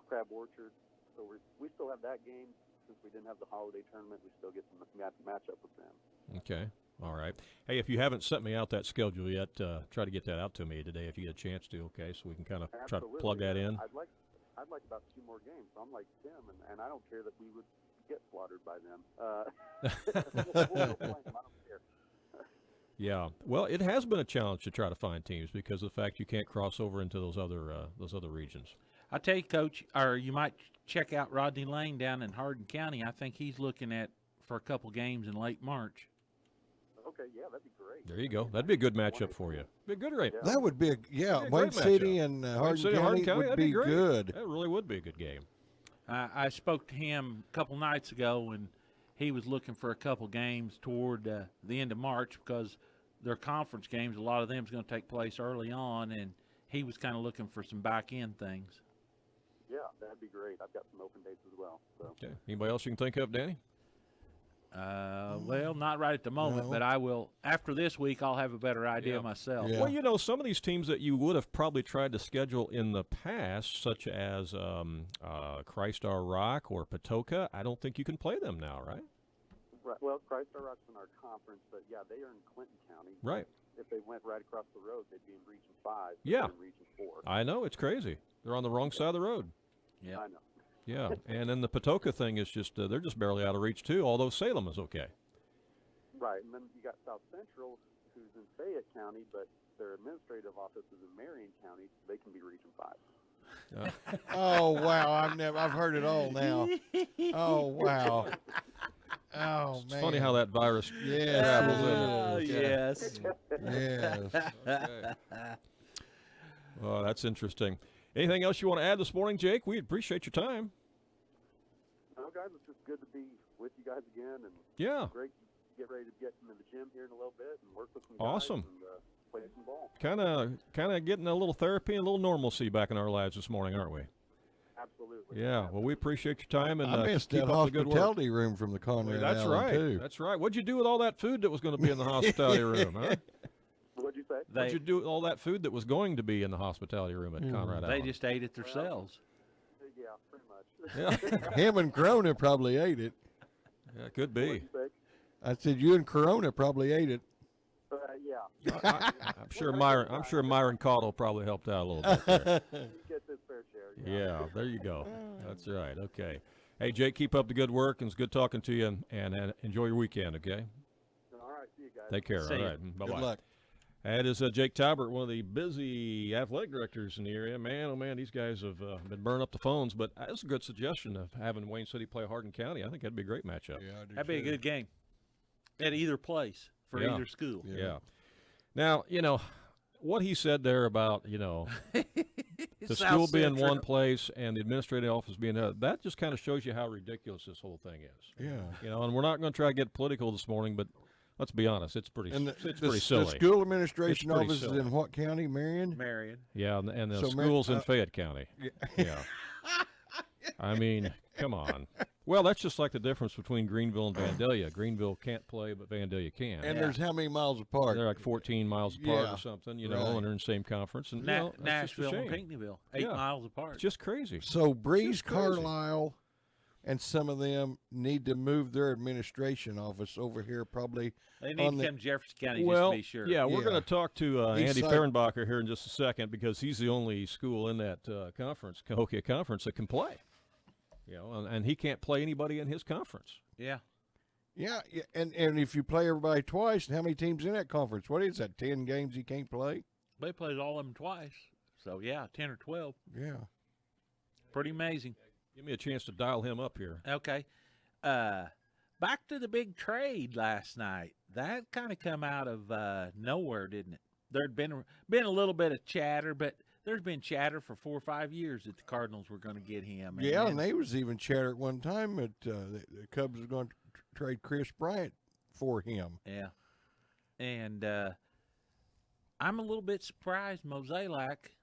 Crab Orchard. So we still have that game. Since we didn't have the holiday tournament, we still get to match up with them. Okay. All right. Hey, if you haven't sent me out that schedule yet, try to get that out to me today if you get a chance to, okay, so we can kind of try to plug that in. I'd like about 2 more games. So I'm like Tim, and I don't care that we would get slaughtered by them. We'll play them. I don't care. Yeah. Well, it has been a challenge to try to find teams because of the fact you can't cross over into those other regions. I tell you, Coach, or you might check out Rodney Lane down in Hardin County. I think he's looking at for a couple games in late March. Okay, yeah, that'd be great. There you go. That'd be a good matchup for you. Be a good rate. Yeah. That would be Wayne City and Hardin County would that'd be great. good. That really would be a good game. I spoke to him a couple nights ago, and he was looking for a couple games toward the end of March because their conference games, a lot of them is going to take place early on, and he was kind of looking for some back-end things. Yeah, that'd be great. I've got some open dates as well. So. Okay. Anybody else you can think of, Danny? Well, not right at the moment, but I will. After this week, I'll have a better idea myself. Yeah. Well, you know, some of these teams that you would have probably tried to schedule in the past, such as Christ Our Rock or Patoka, I don't think you can play them now, right? Right. Well, Christ Our Rock's in our conference, but yeah, they are in Clinton County. Right. If they went right across the road, they'd be in Region 5. Yeah. In Region 4. I know, it's crazy. They're on the wrong side of the road. Yeah. I know. Yeah, and then the Patoka thing is just, they're just barely out of reach, too, although Salem is okay. Right, and then you got South Central, who's in Fayette County, but their administrative office is in Marion County. They can be Region 5. Oh wow! I've heard it all now. Oh wow! Oh It's man! funny how that virus Yes, travels it in. is. Yes. Yes. Okay. Oh, that's interesting. Anything else you want to add this morning, Jake? We appreciate your time. No, guys, it's just good to be with you guys again, and Yeah. great to get ready to get into the gym here in a little bit and work with some Awesome. guys and play some ball. Kind of getting a little therapy and a little normalcy back in our lives this morning, aren't we? Absolutely. Yeah. Well, we appreciate your time and I missed keep that up the good work. hospitality room from the Conrad That's Allen, right. too. That's right. What'd you do with all that food that was going to be in the hospitality room, huh? What'd you say? What'd you do with all that food that was going to be in the hospitality room at Conrad They Allen? just ate it themselves. Yeah, pretty much. Yeah. Him and Corona probably ate it. Yeah, could be. What'd you say? I said you and Corona probably ate it. Yeah. I'm sure Myron Cottle probably helped out a little bit there. He gets his fair share. Yeah, there you go. That's right. Okay. Hey, Jake, keep up the good work, and it's good talking to you, and enjoy your weekend, okay? All right, see you guys. Take care. See All ya. right. Bye-bye. Good luck. That is Jake Talbert, one of the busy athletic directors in the area. Man, oh, man, these guys have been burning up the phones. But that's a good suggestion of having Wayne City play Hardin County. I think that'd be a great matchup. Yeah, I do That'd be a too. good game at either place for Yeah. either school. Yeah. Now, what he said there about, the school South being Central. one place and the administrative office being another, that just kind of shows you how ridiculous this whole thing is. Yeah. And we're not going to try to get political this morning, but let's be honest, it's pretty And it's pretty silly. The school administration It's pretty office silly. is in what county? Marion? Marion. Yeah, and the So, schools in Fayette County. Yeah. I mean, come on. Well, that's just like the difference between Greenville and Vandalia. Greenville can't play, but Vandalia can. And Yeah. there's how many miles apart? They're like 14 miles apart Yeah, or something, right. and they're in the same conference. And that's just a Nashville and shame. Pinckneyville, 8 Yeah. miles apart. It's just crazy. So Breeze, Just crazy. Carlisle, and some of them need to move their administration office over here probably. They need on to the- come to Jefferson County Well, just to be sure. yeah, we're Yeah. going to talk to East Andy side- Fehrenbacher here in just a second because he's the only school in that conference, Cahokia Conference, that can play. And he can't play anybody in his conference. Yeah. Yeah, and if you play everybody twice, how many teams in that conference? What is that, 10 games he can't play? They played all of them twice. So, yeah, 10 or 12. Yeah. Pretty amazing. Give me a chance to dial him up here. Okay. Back to the big trade last night. That kind of come out of nowhere, didn't it? There'd been a little bit of chatter, but there's been chatter for 4 or 5 years that the Cardinals were going to get him. Yeah, then- and they was even chatter at one time that the Cubs was going to trade Chris Bryant for him. Yeah. And I'm a little bit surprised Mosaic.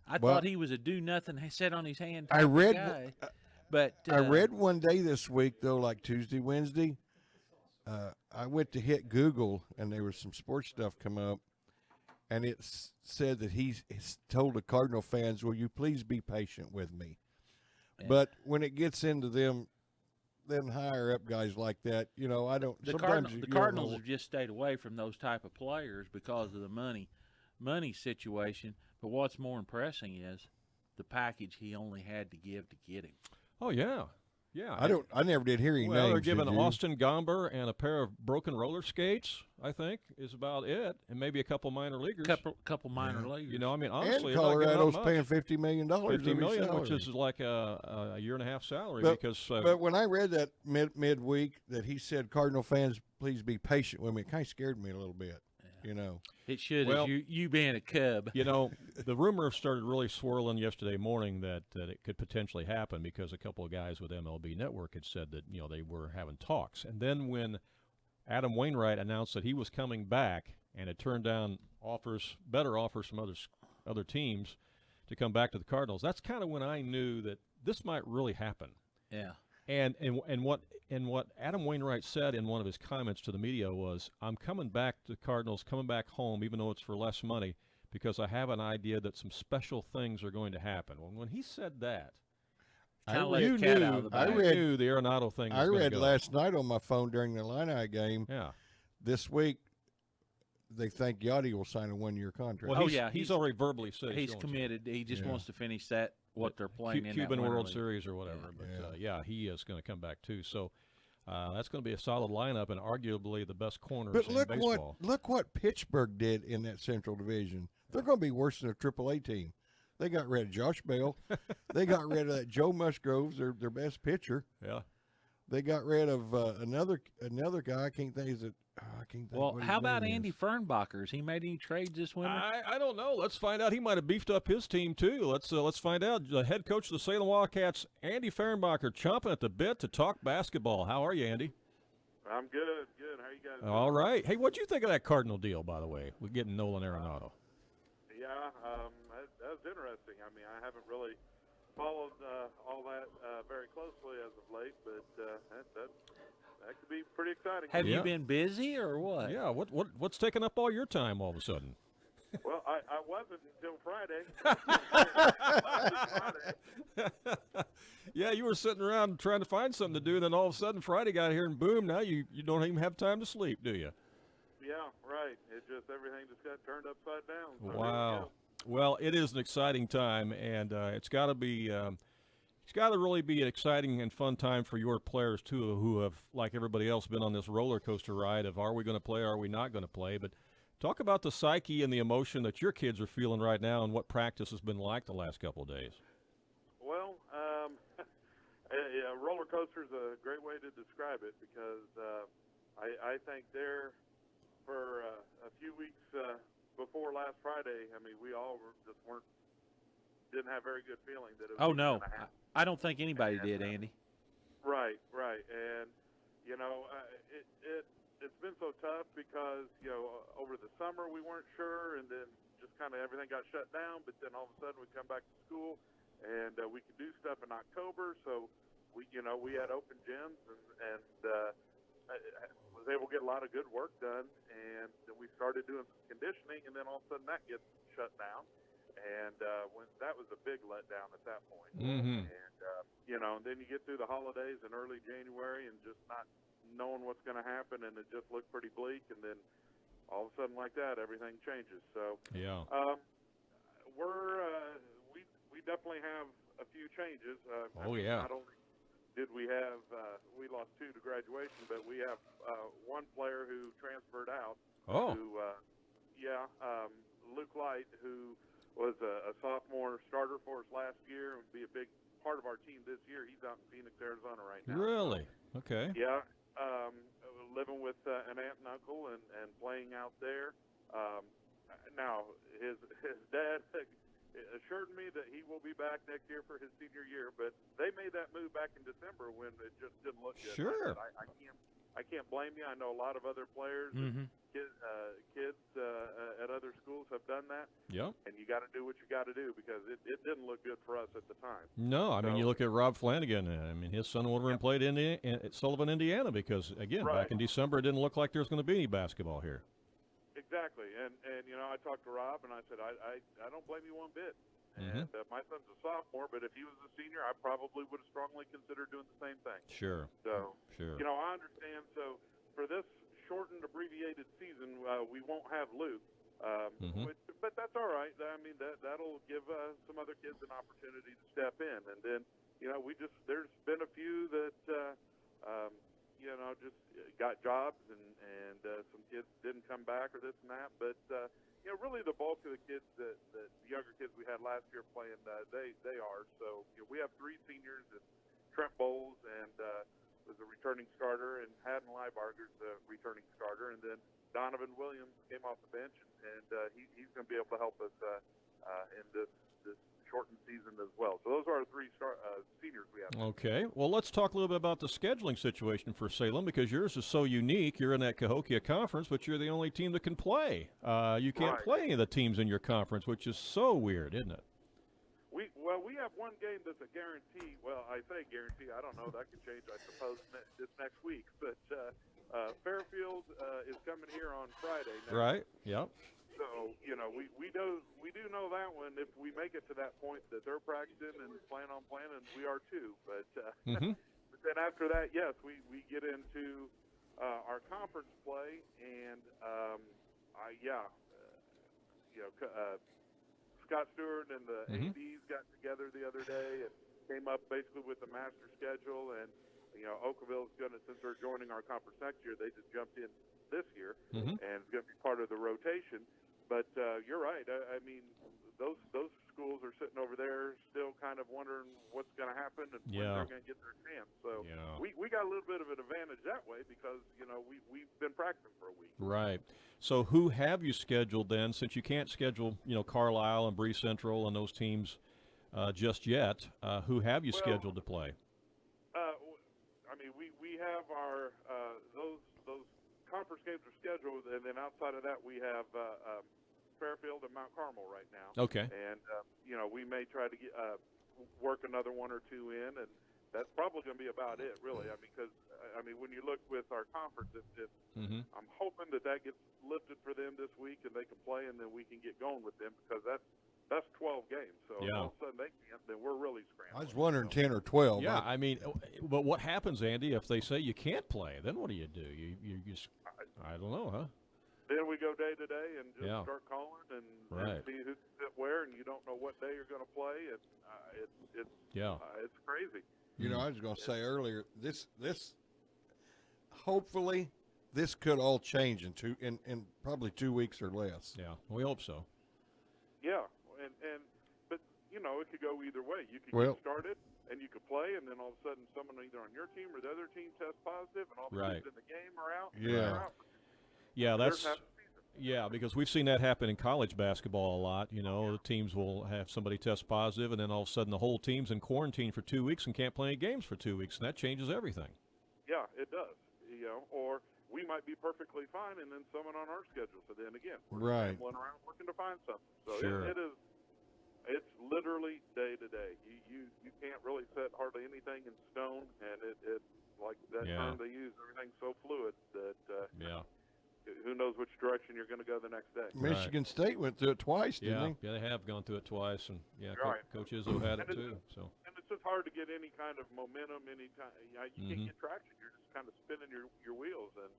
I Well, thought he was a do-nothing, sit on his hand I type of read- guy. But I read one day this week, though, like Tuesday, Wednesday, I went to hit Google, and there was some sports stuff come up, and it said that he's told the Cardinal fans, will you please be patient with me? Yeah. But when it gets into them higher-up guys like that, I don't – The sometimes you don't Cardinals know. have just stayed away from those type of players because of the money situation. But what's more impressing is the package he only had to give to get him. Oh, yeah. Yeah. I never did hear any Well, names. they're giving did you? Austin Gomber and a pair of broken roller skates, I think, is about it, and maybe a couple minor leaguers. Couple minor leaguers. I mean, And honestly, they're not giving up Colorado's much. paying $50 million. $50 million, which salary. is like a year and a half salary. But- because But when I read that midweek that he said, Cardinal fans, please be patient with me, it kind of scared me a little bit, It should, Well- as you being a Cub. the rumor started really swirling yesterday morning that it could potentially happen because a couple of guys with MLB Network had said that they were having talks. And then when Adam Wainwright announced that he was coming back and had turned down better offers from other teams to come back to the Cardinals, that's kind of when I knew that this might really happen. Yeah. And what Adam Wainwright said in one of his comments to the media was, I'm coming back to the Cardinals, coming back home, even though it's for less money, because I have an idea that some special things are going to happen. When he said that, Kinda let you the cat knew, out of the I bag. read- knew the Arenado thing was I gonna read go. last night on my phone during the Illini game Yeah. this week, they think Yachty will sign a one-year contract. Well, Oh, he's he's already verbally said He's going to. committed. He just Yeah. wants to finish what they're playing in Cuban that Winter World League. Series or whatever. Yeah. But he is going to come back too. So that's going to be a solid lineup and arguably the best corners But in look baseball. what Pittsburgh did in that Central Division. They're going to be worse than a AAA team. They got rid of Josh Bell. They got rid of that Joe Musgroves, their best pitcher. Yeah. They got rid of another guy. I can't think. I can't think. Well, what his how about name Andy is. Fehrenbacher? Has he made any trades this winter? I don't know. Let's find out. He might have beefed up his team too. Let's find out. The head coach of the Salem Wildcats, Andy Fehrenbacher, chomping at the bit to talk basketball. How are you, Andy? I'm good. How you guys doing? All right. Hey, what'd you think of that Cardinal deal, by the way? We're getting Nolan Arenado. Yeah, that was interesting. I mean, I haven't really followed all that very closely as of late, but that could be pretty exciting. Have Yeah. you been busy or what? Yeah. What's taking up all your time all of a sudden? Well, I wasn't until Friday. Yeah, you were sitting around trying to find something to do, and then all of a sudden Friday got here, and boom, now you don't even have time to sleep, do you? Yeah, right. It just everything just got turned upside down. So here we Wow. go. Well, it is an exciting time, and it's got to be It's got to really be an exciting and fun time for your players, too, who have, like everybody else, been on this roller coaster ride of are we going to play, are we not going to play. But talk about the psyche and the emotion that your kids are feeling right now and what practice has been like the last couple of days. Well, yeah, roller coaster is a great way to describe it because I think there for a few weeks before last Friday, I mean, we all didn't have very good feeling that it was no, going to happen. I don't think anybody did, Andy. Right, and it's been so tough because over the summer we weren't sure, and then just kind of everything got shut down. But then all of a sudden we come back to school, and we could do stuff in October. So we had open gyms, and I was able to get a lot of good work done. And then we started doing some conditioning, and then all of a sudden that gets shut down. And when that was a big letdown at that point. Mm-hmm. And then you get through the holidays in early January and just not knowing what's going to happen, and it just looked pretty bleak. And then all of a sudden, like that, everything changes. So yeah, we definitely have a few changes. Yeah. Not only did we have we lost 2 to graduation, but we have one player who transferred out. Oh. Luke Light, who was a sophomore starter for us last year and would be a big part of our team this year. He's out in Phoenix, Arizona right now. Really? Okay. Yeah. Living with an aunt and uncle and playing out there. Now, his dad assured me that he will be back next year for his senior year, but they made that move back in December when it just didn't look good. Sure. I can't blame you. I know a lot of other players, Mm-hmm. kids at other schools have done that. Yep. And you got to do what you got to do because it didn't look good for us at the time. No, I mean, you look at Rob Flanagan. I mean, his son over and played at Sullivan, Indiana, because, again, back in December, it didn't look like there was going to be any basketball here. Exactly. And I talked to Rob, and I said, I don't blame you one bit. Mm-hmm. And my son's a sophomore, but if he was a senior, I probably would have strongly considered doing the same thing. Sure. So, sure. I understand. So, for this shortened, abbreviated season, we won't have Luke. But that's all right. I mean, that'll give some other kids an opportunity to step in. And then, there's been a few that, just got jobs and some kids didn't come back or this and that. But, really the bulk of the kids the younger kids we had last year playing, they are. So, we have 3 seniors, and Trent Bowles and was a returning starter, and Haddon Leibarger's a returning starter, and then Donovan Williams came off the bench, and he's going to be able to help us in this shortened season as well. So those are our 3 seniors we have. Okay. Well, let's talk a little bit about the scheduling situation for Salem, because yours is so unique. You're in that Cahokia Conference, but you're the only team that can play. You can't play any of the teams in your conference, which is so weird, isn't it? We have one game that's a guarantee. Well, I say guarantee. I don't know. That could change, I suppose, this next week. But Fairfield is coming here on Friday. Right. Yep. So we do know that one. If we make it to that point, that they're practicing and plan on playing, and we are too. But but then after that, yes, we get into our conference play, and Scott Stewart and the ADs got together the other day and came up basically with the master schedule. And Oakville's going to, since they're joining our conference next year, they just jumped in this year, and it's going to be part of the rotation. But you're right. I mean, those schools are sitting over there still kind of wondering what's going to happen and when they're going to get their chance. So we got a little bit of an advantage that way because we've been practicing for a week. Right. So who have you scheduled then, since you can't schedule Carlisle and Bree Central and those teams just yet? Who have you scheduled to play? I mean, we have our those conference games are scheduled, and then outside of that, we have Fairfield and Mount Carmel right now. Okay. And we may try to get work another 1 or 2 in, and that's probably going to be about it, really. I mean, because when you look with our conference, I'm hoping that gets lifted for them this week, and they can play, and then we can get going with them because that's 12 games. So if all of a sudden they can't, then we're really scrambling. I was wondering 10 or 12. Yeah, I mean, but what happens, Andy, if they say you can't play? Then what do? You just, I don't know, huh? Then we go day to day and just start calling and see who's where, and you don't know what day you're going to play. And it's crazy. You know, I was going to say earlier, this hopefully this could all change in probably 2 weeks or less. Yeah, we hope so. Yeah, but you know, it could go either way. You could Well, get started and you could play, and then all of a sudden, someone either on your team or the other team tests positive, and all the Right. kids in the game are out. Yeah. Yeah, because we've seen that happen in college basketball a lot. You know, the teams will have somebody test positive, and then all of a sudden the whole team's in quarantine for 2 weeks and can't play any games for 2 weeks, and that changes everything. Yeah, it does. You know, or we might be perfectly fine, and then someone on our schedule. So then again, we're Right. scrambling around looking to find something. So Sure. it's literally day to day. You can't really set hardly anything in stone, and it like that term they use, everything's so fluid that who knows which direction you're going to go the next day. Michigan State went through it twice, didn't they? Yeah, they have gone through it twice, and Right. Coach Izzo had it too. So. And it's just hard to get any kind of momentum, any time. You can't get traction. You're just kind of spinning your wheels, and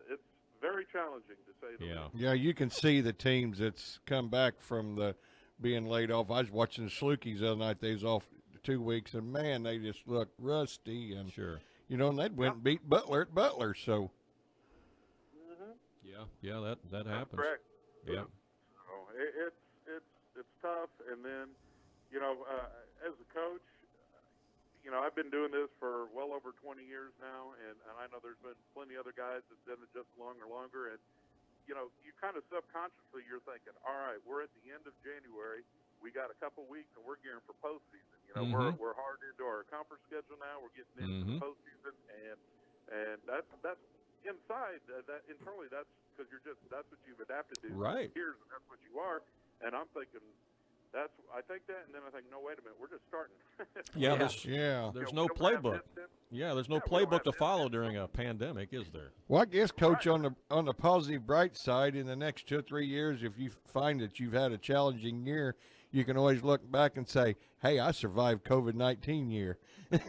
it's very challenging to say the least. Yeah, you can see the teams that's come back from the being laid off. I was watching the Slukies the other night. They was off 2 weeks, and man, they just looked rusty. And you know, and they'd went and beat Butler at Butler. So yeah, that happens. Correct. Yeah. So it's tough, and then you know, as a coach, you know, I've been doing this for well over 20 years now, and I know there's been plenty of other guys that done it just longer, and you know, you kind of subconsciously you're thinking, all right, we're at the end of January, we got a couple weeks, and we're gearing for postseason. You know, we're hard into our conference schedule now. We're getting into the postseason, and that's inside that internally. That's because that's what you've adapted to. Right. Years, and that's what you are. And I'm thinking. I think that, and then I think, no, wait a minute, we're just starting. There's no playbook. Yeah, there's no playbook to follow during a pandemic, is there? well, I guess, Coach, on the positive, bright side, in the next 2 or 3 years, if you find that you've had a challenging year, you can always look back and say, "Hey, I survived COVID-19 year." Yeah.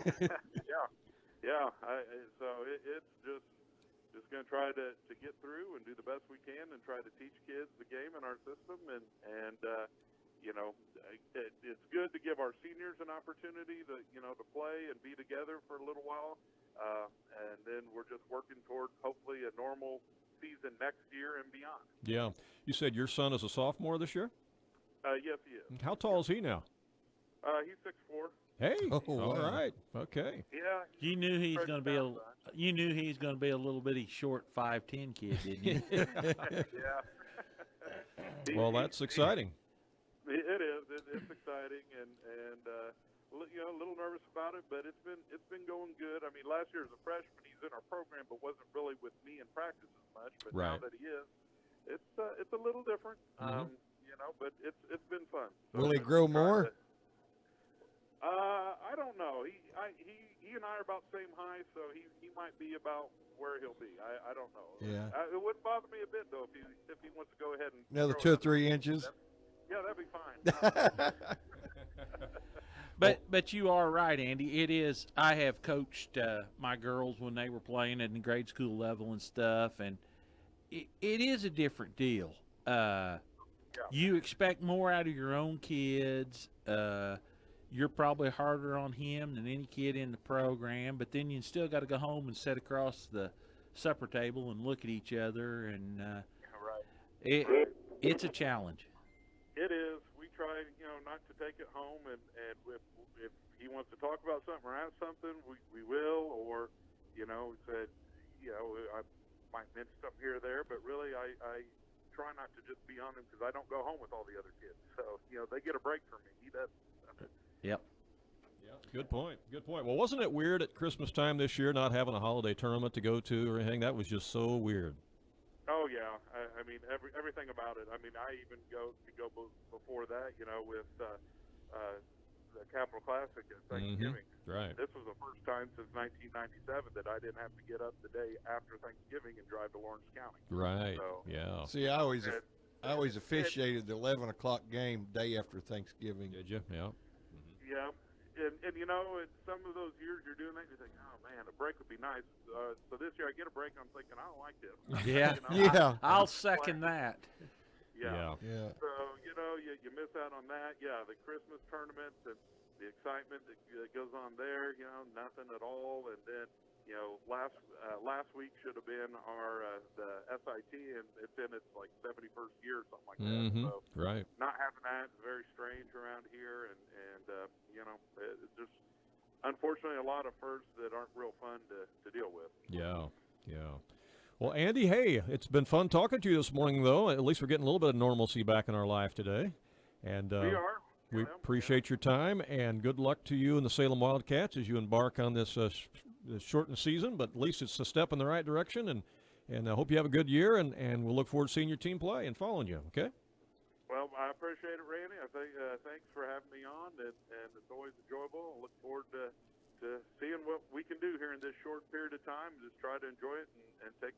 So it's just going to try to get through and do the best we can and try to teach kids the game in our system and you know, it's good to give our seniors an opportunity to play and be together for a little while, and then we're just working toward hopefully a normal season next year and beyond. Yeah. You said your son is a sophomore this year? Yes, he is. How tall is he now? He's 6'4". Hey, wow. All right, okay. Yeah. You knew he's going to be a little bitty short 5'10" kid, didn't you? Yeah. Well, that's exciting. It is. It's exciting, and you know, a little nervous about it, but it's been going good. I mean, last year as a freshman, he's in our program, but wasn't really with me in practice as much. But now that he is, it's a little different. You know, but it's been fun. So Will he grow more? I don't know. He and I are about the same height, so he might be about where he'll be. I don't know. Yeah. It wouldn't bother me a bit though if he wants to go ahead and Another grow 2 or 3 inches. Yeah, that'd be fine. But you are right, Andy. It is. I have coached my girls when they were playing at the grade school level and stuff, and it is a different deal. You expect more out of your own kids. You're probably harder on him than any kid in the program, but then you still got to go home and sit across the supper table and look at each other, and it's a challenge. It is. We try, not to take it home, and if he wants to talk about something or ask something, we will, or, said, I might mention something here or there, but really I try not to just be on him because I don't go home with all the other kids. So, they get a break from me. He does. Yep. Yeah, good point. Well, wasn't it weird at Christmas time this year not having a holiday tournament to go to or anything? That was just so weird. Oh yeah, I mean everything about it. I mean, I even go before that, with the Capital Classic at Thanksgiving. Right. This was the first time since 1997 that I didn't have to get up the day after Thanksgiving and drive to Lawrence County. Right. So, yeah. See, I always officiated the 11 o'clock game day after Thanksgiving. Did you? Yeah. Yeah. And some of those years you're doing that, you think, oh man, a break would be nice. So this year I get a break, I'm thinking, I don't like this. Yeah. Yeah. I'll second that. Yeah. Yeah. So, you know, you miss out on that. Yeah, the Christmas tournament and the excitement that goes on there, you know, nothing at all. And then, you know, last week should have been our the SIT, and it's in its like 71st year or something like that. So Right. not having that is very strange around here, and you know, it's just unfortunately a lot of firsts that aren't real fun to deal with. Yeah. Well, Andy, hey, it's been fun talking to you this morning, though. At least we're getting a little bit of normalcy back in our life today. And We are. we appreciate your time, and good luck to you and the Salem Wildcats as you embark on this shortened season. But at least it's a step in the right direction, and I hope you have a good year, and we'll look forward to seeing your team play and following you, okay? Well, I appreciate it, Randy. I think thanks for having me on, and it's always enjoyable. I look forward to seeing what we can do here in this short period of time. Just try to enjoy it and take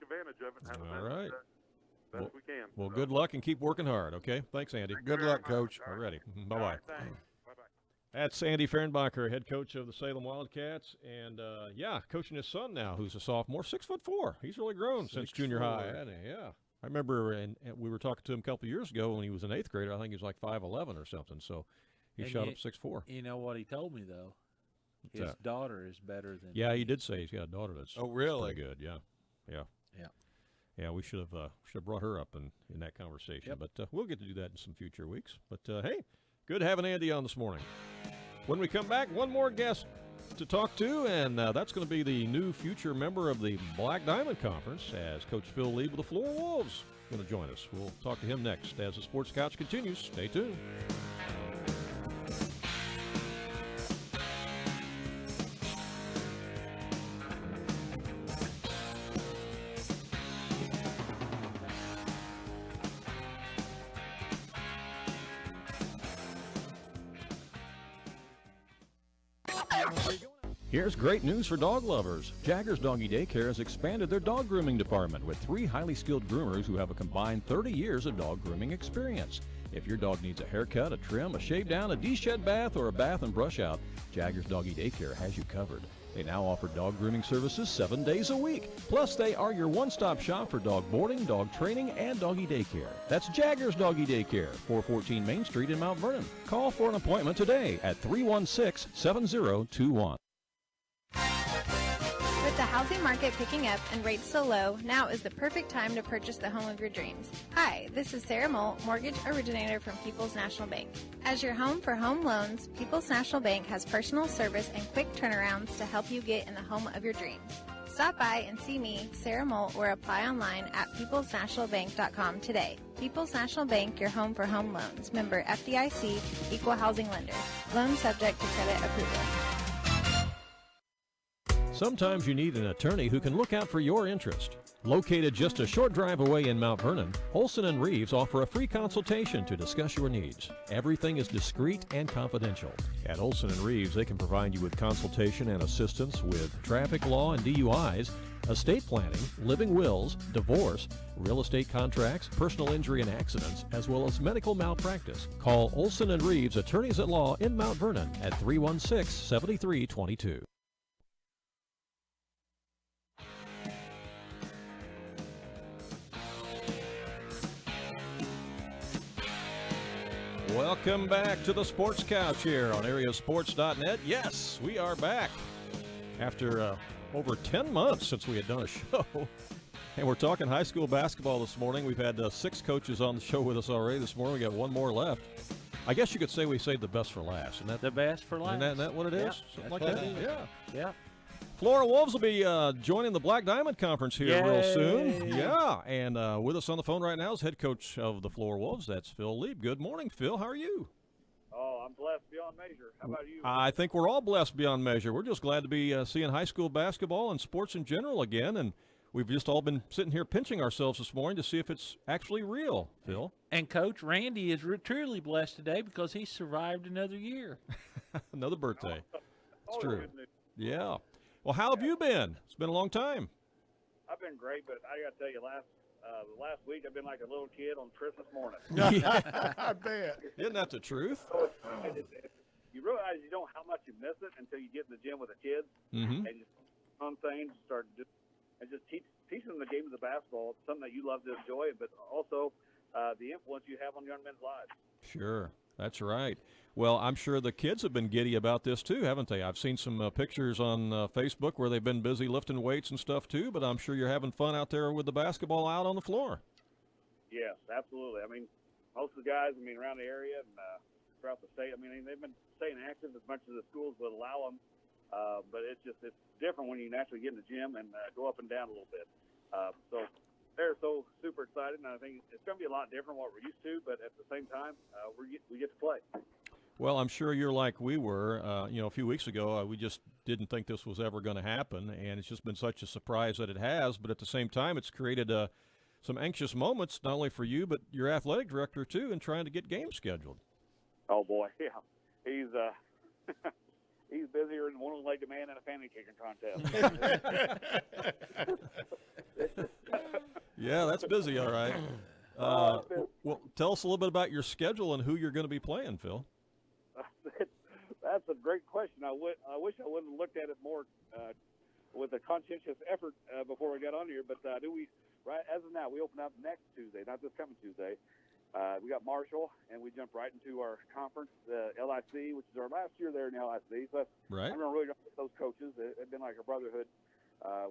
advantage of it and have All the right. best we can. Well, good luck and keep working hard, okay? Thanks, Andy. Good luck, Coach. All righty. Bye-bye. All right, thanks. Bye-bye. That's Andy Fehrenbacher, head coach of the Salem Wildcats, and coaching his son now, who's a sophomore, 6'4". He's really grown since junior high, hasn't he? Yeah. I remember, and we were talking to him a couple of years ago when he was an 8th grader. I think he was like 5'11" or something. So he shot up 6'4". You know what he told me though? His daughter is better than. Yeah, he did say he's got a daughter that's really pretty good. Yeah. We should have brought her up in that conversation. Yep. But we'll get to do that in some future weeks. But hey, good having Andy on this morning. When we come back, one more guest to talk to, and that's going to be the new future member of the Black Diamond Conference, as Coach Phil Leib of the Flora Wolves going to join us. We'll talk to him next as the Sports Couch continues. Stay tuned. Here's great news for dog lovers. Jaggers Doggy Daycare has expanded their dog grooming department with 3 highly skilled groomers who have a combined 30 years of dog grooming experience. If your dog needs a haircut, a trim, a shave down, a de-shed bath, or a bath and brush out, Jaggers Doggy Daycare has you covered. They now offer dog grooming services 7 days a week. Plus, they are your one-stop shop for dog boarding, dog training, and doggy daycare. That's Jaggers Doggy Daycare, 414 Main Street in Mount Vernon. Call for an appointment today at 316-7021. With the housing market picking up and rates so low, now is the perfect time to purchase the home of your dreams. Hi, this is Sarah Moll, mortgage originator from People's National Bank. As your home for home loans, People's National Bank has personal service and quick turnarounds to help you get in the home of your dreams. Stop by and see me, Sarah Moll, or apply online at peoplesnationalbank.com today. People's National Bank, your home for home loans. Member FDIC, equal housing lender. Loan subject to credit approval. Sometimes you need an attorney who can look out for your interest. Located just a short drive away in Mount Vernon, Olson & Reeves offer a free consultation to discuss your needs. Everything is discreet and confidential. At Olson & Reeves, they can provide you with consultation and assistance with traffic law and DUIs, estate planning, living wills, divorce, real estate contracts, personal injury and accidents, as well as medical malpractice. Call Olson & Reeves, attorneys at law in Mount Vernon at 316-7322. Welcome back to the Sports Couch here on AreaSports.net. Yes, we are back after over 10 months since we had done a show. And we're talking high school basketball this morning. We've had 6 coaches on the show with us already this morning. We got one more left. I guess you could say we saved the best for last. Isn't that the best for last? Isn't that what it is? Something like that? Yeah. Flora Wolves will be joining the Black Diamond Conference here real soon. Yeah, and with us on the phone right now is head coach of the Flora Wolves. That's Phil Leib. Good morning, Phil. How are you? Oh, I'm blessed beyond measure. How about you? I think we're all blessed beyond measure. We're just glad to be seeing high school basketball and sports in general again, and we've just all been sitting here pinching ourselves this morning to see if it's actually real, Phil. And Coach Randy is truly blessed today because he survived another year. Another birthday. That's true. Yeah. Well, how have you been? It's been a long time. I've been great, but I got to tell you, last week I've been like a little kid on Christmas morning. I bet. Isn't that the truth? You realize you don't how much you miss it until you get in the gym with the kids and just on things, start just teaching them the game of the basketball. It's something that you love to enjoy, but also the influence you have on young men's lives. Sure, that's right. Well, I'm sure the kids have been giddy about this too, haven't they? I've seen some pictures on Facebook where they've been busy lifting weights and stuff too, but I'm sure you're having fun out there with the basketball out on the floor. Yes, absolutely. I mean, most of the guys, around the area and throughout the state, they've been staying active as much as the schools would allow them. But it's different when you naturally get in the gym and go up and down a little bit. So they're so super excited, and I think it's going to be a lot different than what we're used to, but at the same time, we get to play. Well, I'm sure you're like we were. A few weeks ago, we just didn't think this was ever going to happen, and it's just been such a surprise that it has. But at the same time, it's created some anxious moments, not only for you, but your athletic director, too, in trying to get games scheduled. Oh, boy, yeah. He's he's busier than one-legged man in a family kicking contest. Yeah, that's busy, all right. Well, tell us a little bit about your schedule and who you're going to be playing, Phil. That's a great question. I wish I would have looked at it more with a conscientious effort before we got on here. But right as of now, we open up next Tuesday, not this coming Tuesday. We got Marshall, and we jump right into our conference, LIC, which is our last year there in the LIC. So right. I'm really going to those coaches. They've been like a brotherhood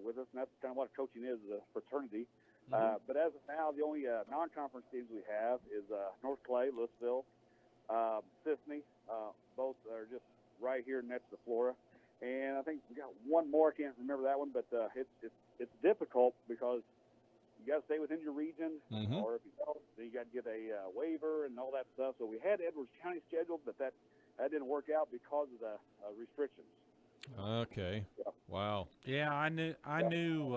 with us, and that's kind of what coaching is a fraternity. Mm-hmm. But as of now, the only non-conference teams we have is North Clay, Louisville, Sisney. Both are just right here next to Flora. And I think we got one more. I can't remember that one, but it's difficult because you got to stay within your region, mm-hmm. or if you don't, then you got to get a waiver and all that stuff. So we had Edwards County scheduled, but that didn't work out because of the restrictions. Okay. Yeah. Wow. Yeah, I knew.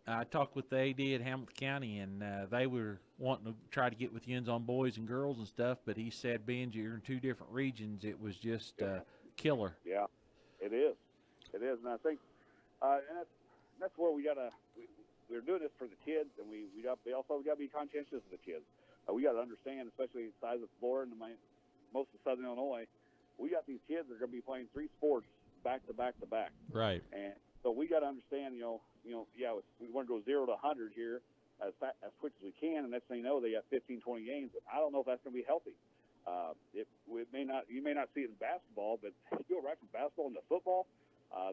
I talked with the AD at Hamilton County, and they were wanting to try to get with you on boys and girls and stuff, but he said being you're in two different regions, it was just killer. Yeah, it is. It is, and I think and that's where we got to we're doing this for the kids, and we also got to be conscientious of the kids. We got to understand, especially the size of Florida and most of Southern Illinois, we got these kids that are going to be playing 3 sports back to back to back. Right. And so we got to understand, we want to go 0 to 100 here as quick as we can, and next thing you know, they got 15, 20 games. But I don't know if that's going to be healthy. You may not see it in basketball, but you go right from basketball into football,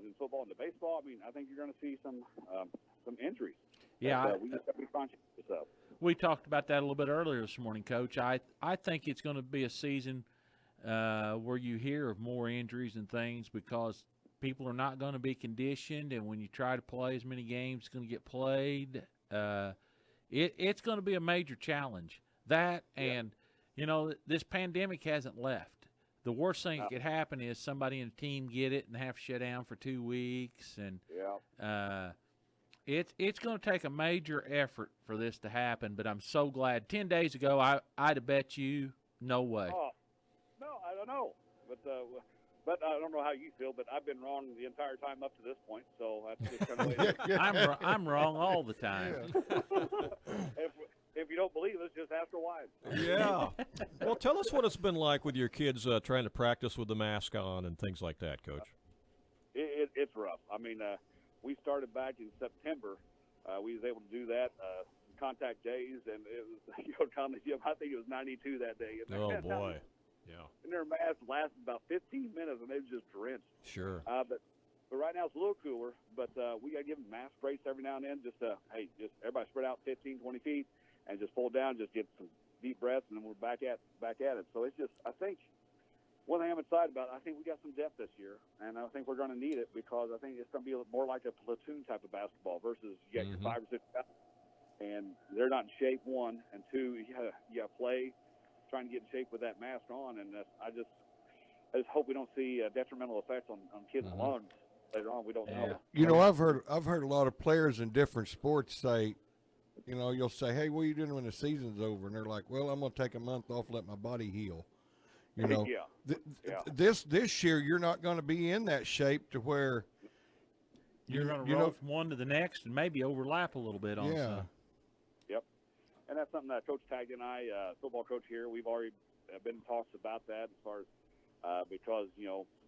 then football into baseball. I think you're going to see some injuries. Yeah, we just got to be conscious of. We talked about that a little bit earlier this morning, Coach. I think it's going to be a season where you hear of more injuries and things because people are not going to be conditioned, and when you try to play as many games, it's going to get played. It's going to be a major challenge. That and, this pandemic hasn't left. The worst thing that could happen is somebody in a team get it and have to shut down for 2 weeks. And it's going to take a major effort for this to happen, but I'm so glad. 10 days ago, I'd have bet you no way. Oh, no, I don't know. But I don't know how you feel, but I've been wrong the entire time up to this point, so that's just kind of way I'm wrong all the time. If you don't believe us, just ask our wives. Yeah. Well, tell us what it's been like with your kids trying to practice with the mask on and things like that, Coach. It's rough. We started back in September. We was able to do that, contact days, and it was, Tom, I think it was 92 that day. Oh, boy. Yeah. And their masks lasted about 15 minutes, and they were just drenched. Sure. But right now it's a little cooler, but we got to give them mask breaks every now and then. Just everybody spread out 15, 20 feet, and just pull down, just get some deep breaths, and then we're back at it. So it's just, I think, one thing I'm excited about, I think we got some depth this year, and I think we're going to need it because I think it's going to be more like a platoon type of basketball versus you got your 5 or 6 guys, and they're not in shape, 1, and 2, you got to play, trying to get in shape with that mask on, and I just hope we don't see detrimental effects on kids' lungs later on. We don't know. I've heard a lot of players in different sports say, you'll say, hey, what are you doing when the season's over? And they're like, well, I'm going to take a month off, let my body heal. This year you're not going to be in that shape to where you're going to roll from one to the next and maybe overlap a little bit on some. Yep. And that's something that Coach Tag and I, football coach here, we've already been in talks about that as far as because,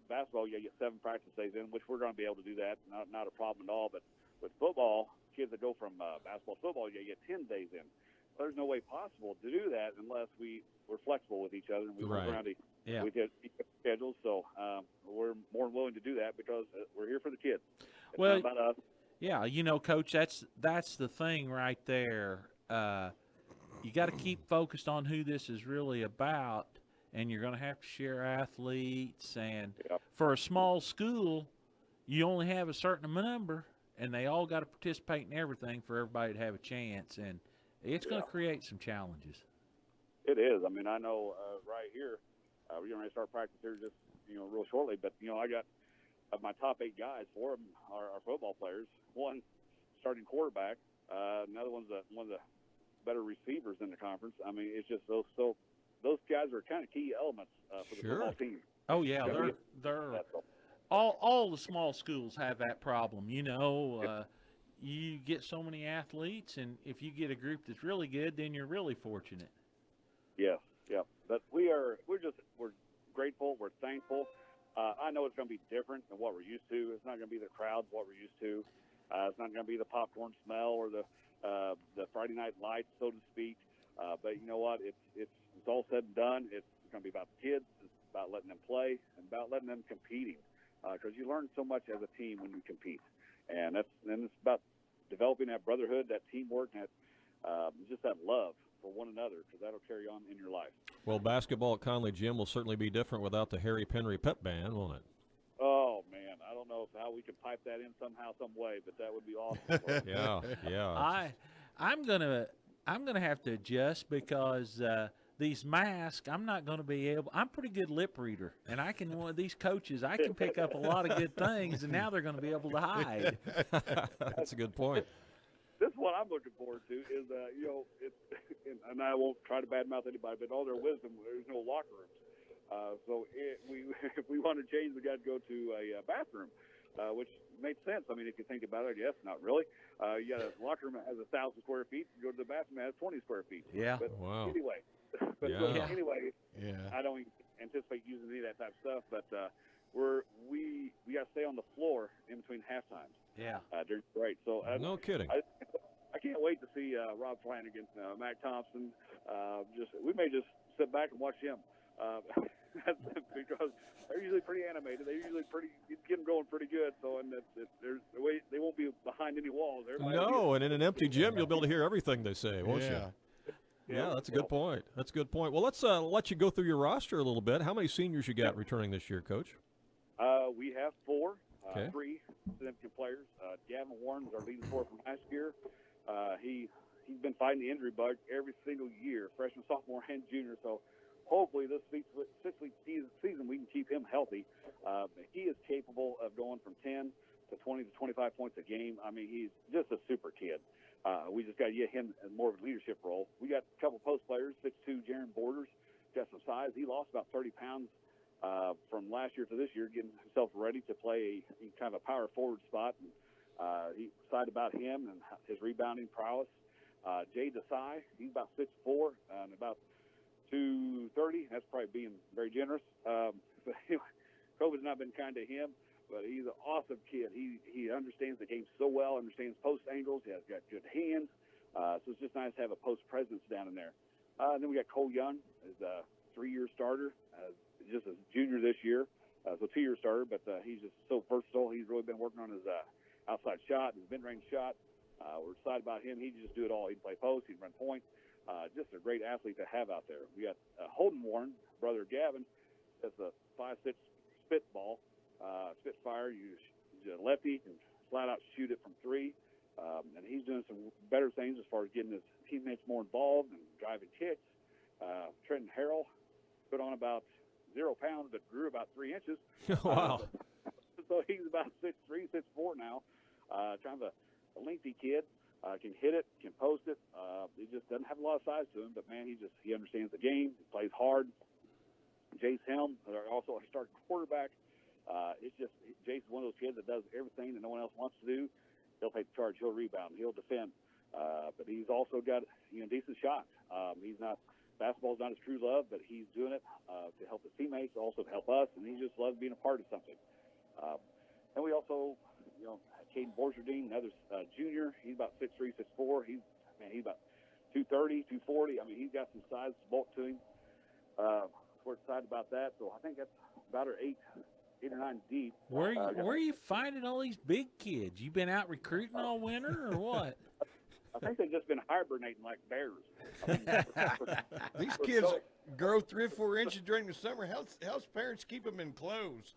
basketball, you get 7 practice days in, which we're going to be able to do that. Not a problem at all. But with football, kids that go from basketball to football, you get 10 days in. there's no way possible to do that unless we're flexible with each other and we work around each schedules. So we're more than willing to do that because we're here for the kids. It's not about us. Yeah, Coach, that's the thing right there. You got to keep focused on who this is really about, and you're going to have to share athletes. And for a small school, you only have a certain number, and they all got to participate in everything for everybody to have a chance. And it's going to create some challenges. It is. I mean, I know right here, we're going to start practice here just, real shortly. But, I got of my top 8 guys, 4 of them are football players. One starting quarterback. Another one's one of the better receivers in the conference. I mean, it's just those guys are kind of key elements for the football team. Oh, yeah. They're all the small schools have that problem. You get so many athletes, and if you get a group that's really good, then you're really fortunate. Yes, yeah. But we're grateful. We're thankful. I know it's going to be different than what we're used to. It's not going to be the crowds what we're used to. It's not going to be the popcorn smell or the Friday night lights, so to speak. But you know what? It's all said and done. It's going to be about the kids. It's about letting them play and about letting them competing. Because you learn so much as a team when you compete, and it's about developing that brotherhood, that teamwork, and just that love for one another, because that'll carry on in your life. Well, basketball at Conley Gym will certainly be different without the Harry Penry pep band, won't it? Oh man, I don't know how we can pipe that in somehow, some way, but that would be awesome. Yeah. I'm gonna have to adjust because these masks, I'm not going to be able. I'm a pretty good lip reader, and I can. One of these coaches, I can pick up a lot of good things, and now they're going to be able to hide. That's a good point. This is what I'm looking forward to is, and I won't try to badmouth anybody, but all their wisdom, there's no locker rooms. So if we want to change, we got to go to a bathroom, which makes sense. I mean, if you think about it, I guess not really. You got a locker room that has 1,000 square feet. You go to the bathroom that has 20 square feet. Yeah. But Yeah. anyway, I don't anticipate using any of that type of stuff. But we got to stay on the floor in between half times. Yeah. During the break. So no kidding. I can't wait to see Rob Flanagan, Mac Thompson. We may just sit back and watch him. Because they're usually pretty animated. They usually get them going pretty good. So, and they won't be behind any walls. No, and in an empty gym, you'll be able to hear everything they say, won't you? Yeah, that's a good point. That's a good point. Well, let's let you go through your roster a little bit. How many seniors you got returning this year, Coach? We have 4, 3 significant players. Gavin Warren is our leading scorer from last year. He's been fighting the injury bug every single year, freshman, sophomore, and junior. So hopefully this 6-week season we can keep him healthy. He is capable of going from 10 to 20 to 25 points a game. I mean, he's just a super kid. We just got to get him in more of a leadership role. We got a couple post players, 6'2", Jaron Borders, got some size. He lost about 30 pounds from last year to this year, getting himself ready to play kind of a power forward spot. And, he excited about him and his rebounding prowess. Jay Desai, he's about 6'4", and about 230. That's probably being very generous. But COVID's not been kind to him, but he's an awesome kid. He understands the game so well, understands post angles. He has got good hands. So it's just nice to have a post presence down in there. And then we got Cole Young, is a 3-year starter, just a junior this year. So 2-year starter, but he's just so versatile. He's really been working on his outside shot, his mid-range shot. We're excited about him. He can just do it all. He can play post. He can run point. Just a great athlete to have out there. We got Holden Warren, brother Gavin. That's a 5'6" spitball, spitfire. He's a lefty, can flat out shoot it from 3. And he's doing some better things as far as getting his teammates more involved and driving kicks. Trenton Harrell put on about 0 pounds, but grew about 3 inches. Wow. So he's about 6'3", 6'4" now. Kind of a lengthy kid. Can hit it, can post it. He just doesn't have a lot of size to him, but man, he understands the game. He plays hard. Jace Helm, also a starting quarterback. It's just Jace is one of those kids that does everything that no one else wants to do. He'll take the charge. He'll rebound. He'll defend. But he's also got decent shots. Basketball's not his true love, but he's doing it to help his teammates, also to help us, and he just loves being a part of something. And we also, Caden Borgerdine, another junior. He's about 6'3", 6'4". He's about 230, 240. I mean, he's got some size, bulk to him. We're excited about that. So I think that's about our eight or nine deep. Where are you finding all these big kids? You been out recruiting all winter or what? I think they've just been hibernating like bears. I mean, These kids grow 3 or 4 inches during the summer. How's parents keep them in clothes?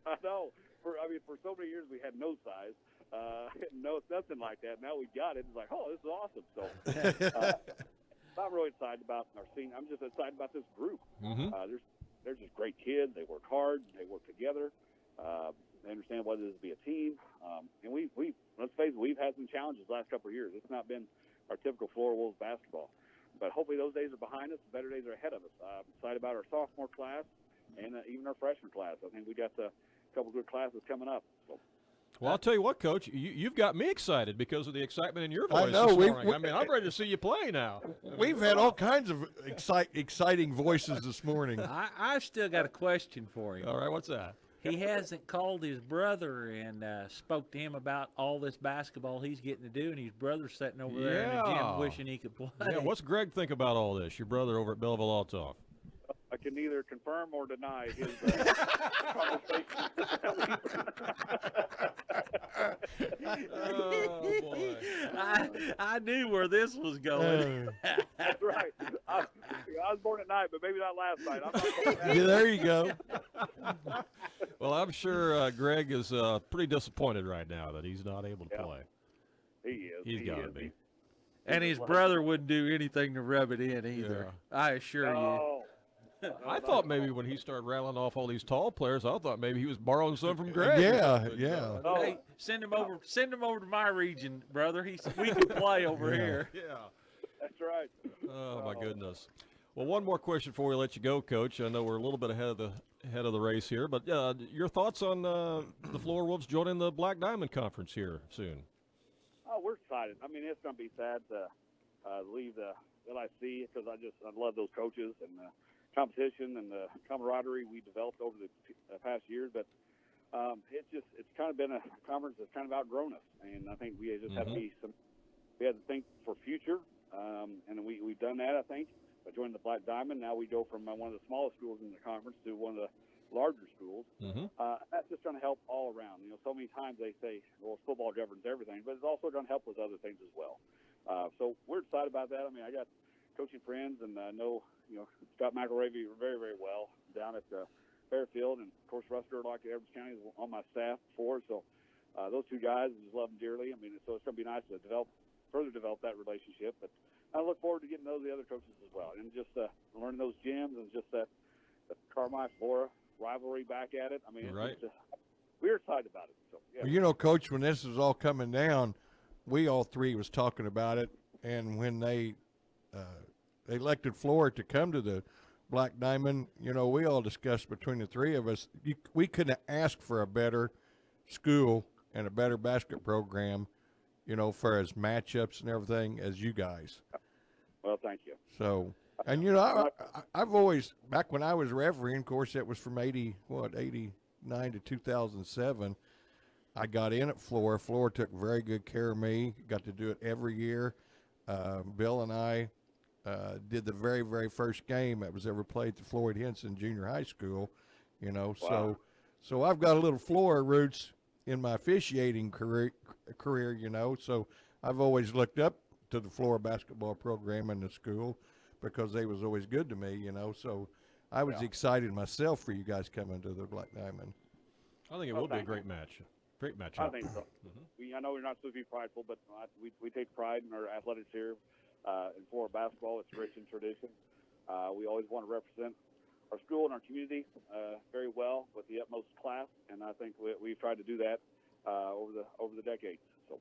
I know. For so many years we had no size. No, nothing like that. Now we got it. It's like, oh, this is awesome. So I'm really excited about our scene. I'm just excited about this group. Mm-hmm. They're just great kids. They work hard. They work together. They understand what it is to be a team. And we let's face it, we've had some challenges the last couple of years. It's not been our typical Florida Wolves basketball. But hopefully those days are behind us. The better days are ahead of us. I'm excited about our sophomore class and even our freshman class. I think we got a couple good classes coming up. So. Well, I'll tell you what, Coach, you've got me excited because of the excitement in your voice I know. this morning. I mean, I'm ready to see you play now. We've had all kinds of exciting voices this morning. I've still got a question for him. All right, what's that? He hasn't called his brother and spoke to him about all this basketball he's getting to do, and his brother's sitting over there in the gym wishing he could play. Yeah, what's Greg think about all this, your brother over at Belleville Altoff? I can neither confirm or deny his conversation. Oh, boy. I knew where this was going. That's right. I was born at night, but maybe not last night. I'm not Yeah, there you go. Well, I'm sure Greg is pretty disappointed right now that he's not able to play. He is. He's got to be. And his brother wouldn't do anything to rub it in either. Yeah. I assure you. I thought maybe when he started rattling off all these tall players, I thought maybe he was borrowing some from Greg. Yeah, But, yeah. Hey, send him over to my region, brother. We can play over here. Yeah. That's right. Oh my goodness. Well, one more question before we let you go, Coach. I know we're a little bit ahead of the race here, but your thoughts on the Florida Wolves joining the Black Diamond Conference here soon? Oh, we're excited. I mean, it's going to be sad to leave the LIC because I love those coaches and the competition and the camaraderie we developed over the past years. But it's kind of been a conference that's kind of outgrown us, and I think we just have to be we had to think for future, and we've done that. I think by joining the Black Diamond, now we go from one of the smallest schools in the conference to one of the larger schools. That's just going to help all around. You know, so many times they say, well, football governs everything, but it's also going to help with other things as well. So we're excited about that. I mean, I got coaching friends, and I know Scott McElravy very, very well down at Fairfield, and of course Russ Gerlach at Edwards County is on my staff before. So those two guys, I just love them dearly. I mean, so it's going to be nice to further develop that relationship. But I look forward to getting to know the other coaches as well, and just learning those gyms and just that Carmi Flora rivalry back at it. I mean, we're excited about it. So yeah. Well, Coach, when this was all coming down, we all three was talking about it, and when they elected Flora to come to the Black Diamond, we all discussed between the three of us, we couldn't ask for a better school and a better basketball program, for as matchups and everything as you guys. Well, thank you. So, and I've always, back when I was refereeing, of course, it was from 89 to 2007. I got in at Flora. Flora took very good care of me. Got to do it every year. Bill and I did the very, very first game that was ever played at the Floyd Henson Junior High School. Wow. So I've got a little Flora roots in my officiating career. So I've always looked up to the Flora basketball program in the school because they was always good to me. So I was excited myself for you guys coming to the Black Diamond. I think it will be a great match. Great matchup. I think so. I know we're not supposed to be prideful, but we take pride in our athletics here. In Florida basketball, it's rich in tradition. We always want to represent our school and our community very well with the utmost class, and I think we've tried to do that over the decades. So.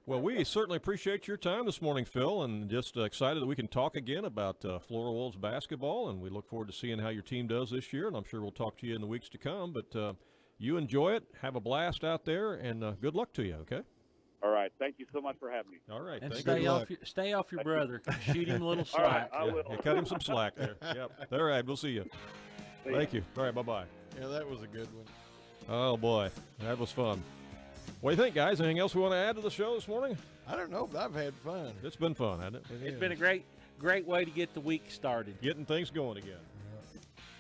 Well, we certainly appreciate your time this morning, Phil, and just excited that we can talk again about Florida Wolves basketball, and we look forward to seeing how your team does this year, and I'm sure we'll talk to you in the weeks to come. But you enjoy it, have a blast out there, and good luck to you, okay? All right. Thank you so much for having me. All right. And stay off your brother. Shoot him a little slack. All right, I will. Yeah, cut him some slack there. Yep. All right. We'll see you. Thank you. All right. Bye-bye. Yeah, that was a good one. Oh, boy. That was fun. What do you think, guys? Anything else we want to add to the show this morning? I don't know, but I've had fun. It's been fun, hasn't it? It's been a great way to get the week started. Getting things going again.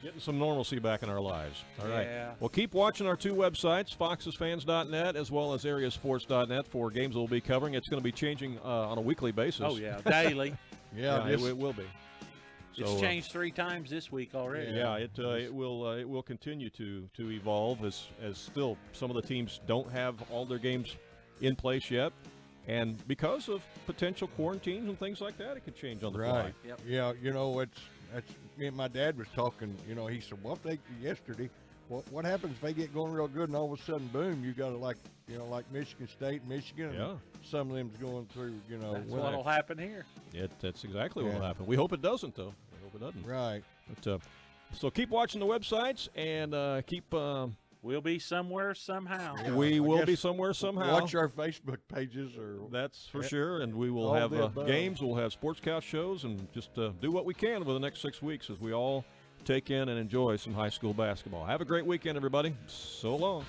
Getting some normalcy back in our lives. All right. Yeah. Well, keep watching our two websites, foxesfans.net as well as areasports.net for games we'll be covering. It's going to be changing on a weekly basis. Oh, yeah, daily. Yeah, it will be. It's So, changed 3 times this week already. Yeah, it will continue to evolve as still some of the teams don't have all their games in place yet, and because of potential quarantines and things like that, it could change on the fly. Yep. Yeah, you know, that's me and my dad was talking. You know, he said, "Well, if they yesterday, what happens if they get going real good and all of a sudden, boom, you got to like Michigan State, and Michigan. Yeah. And some of them's going through. You know, That's what'll happen here. That's exactly what will happen. We hope it doesn't, though. I hope it doesn't. Right. But, so keep watching the websites and keep. We'll be somewhere somehow. Yeah, We I will be guess somewhere somehow. Watch our Facebook pages, or That's for sure, and we will all have the above. games. We'll have sports couch shows, and just do what we can over the next 6 weeks as we all take in and enjoy some high school basketball. Have a great weekend, everybody. So long.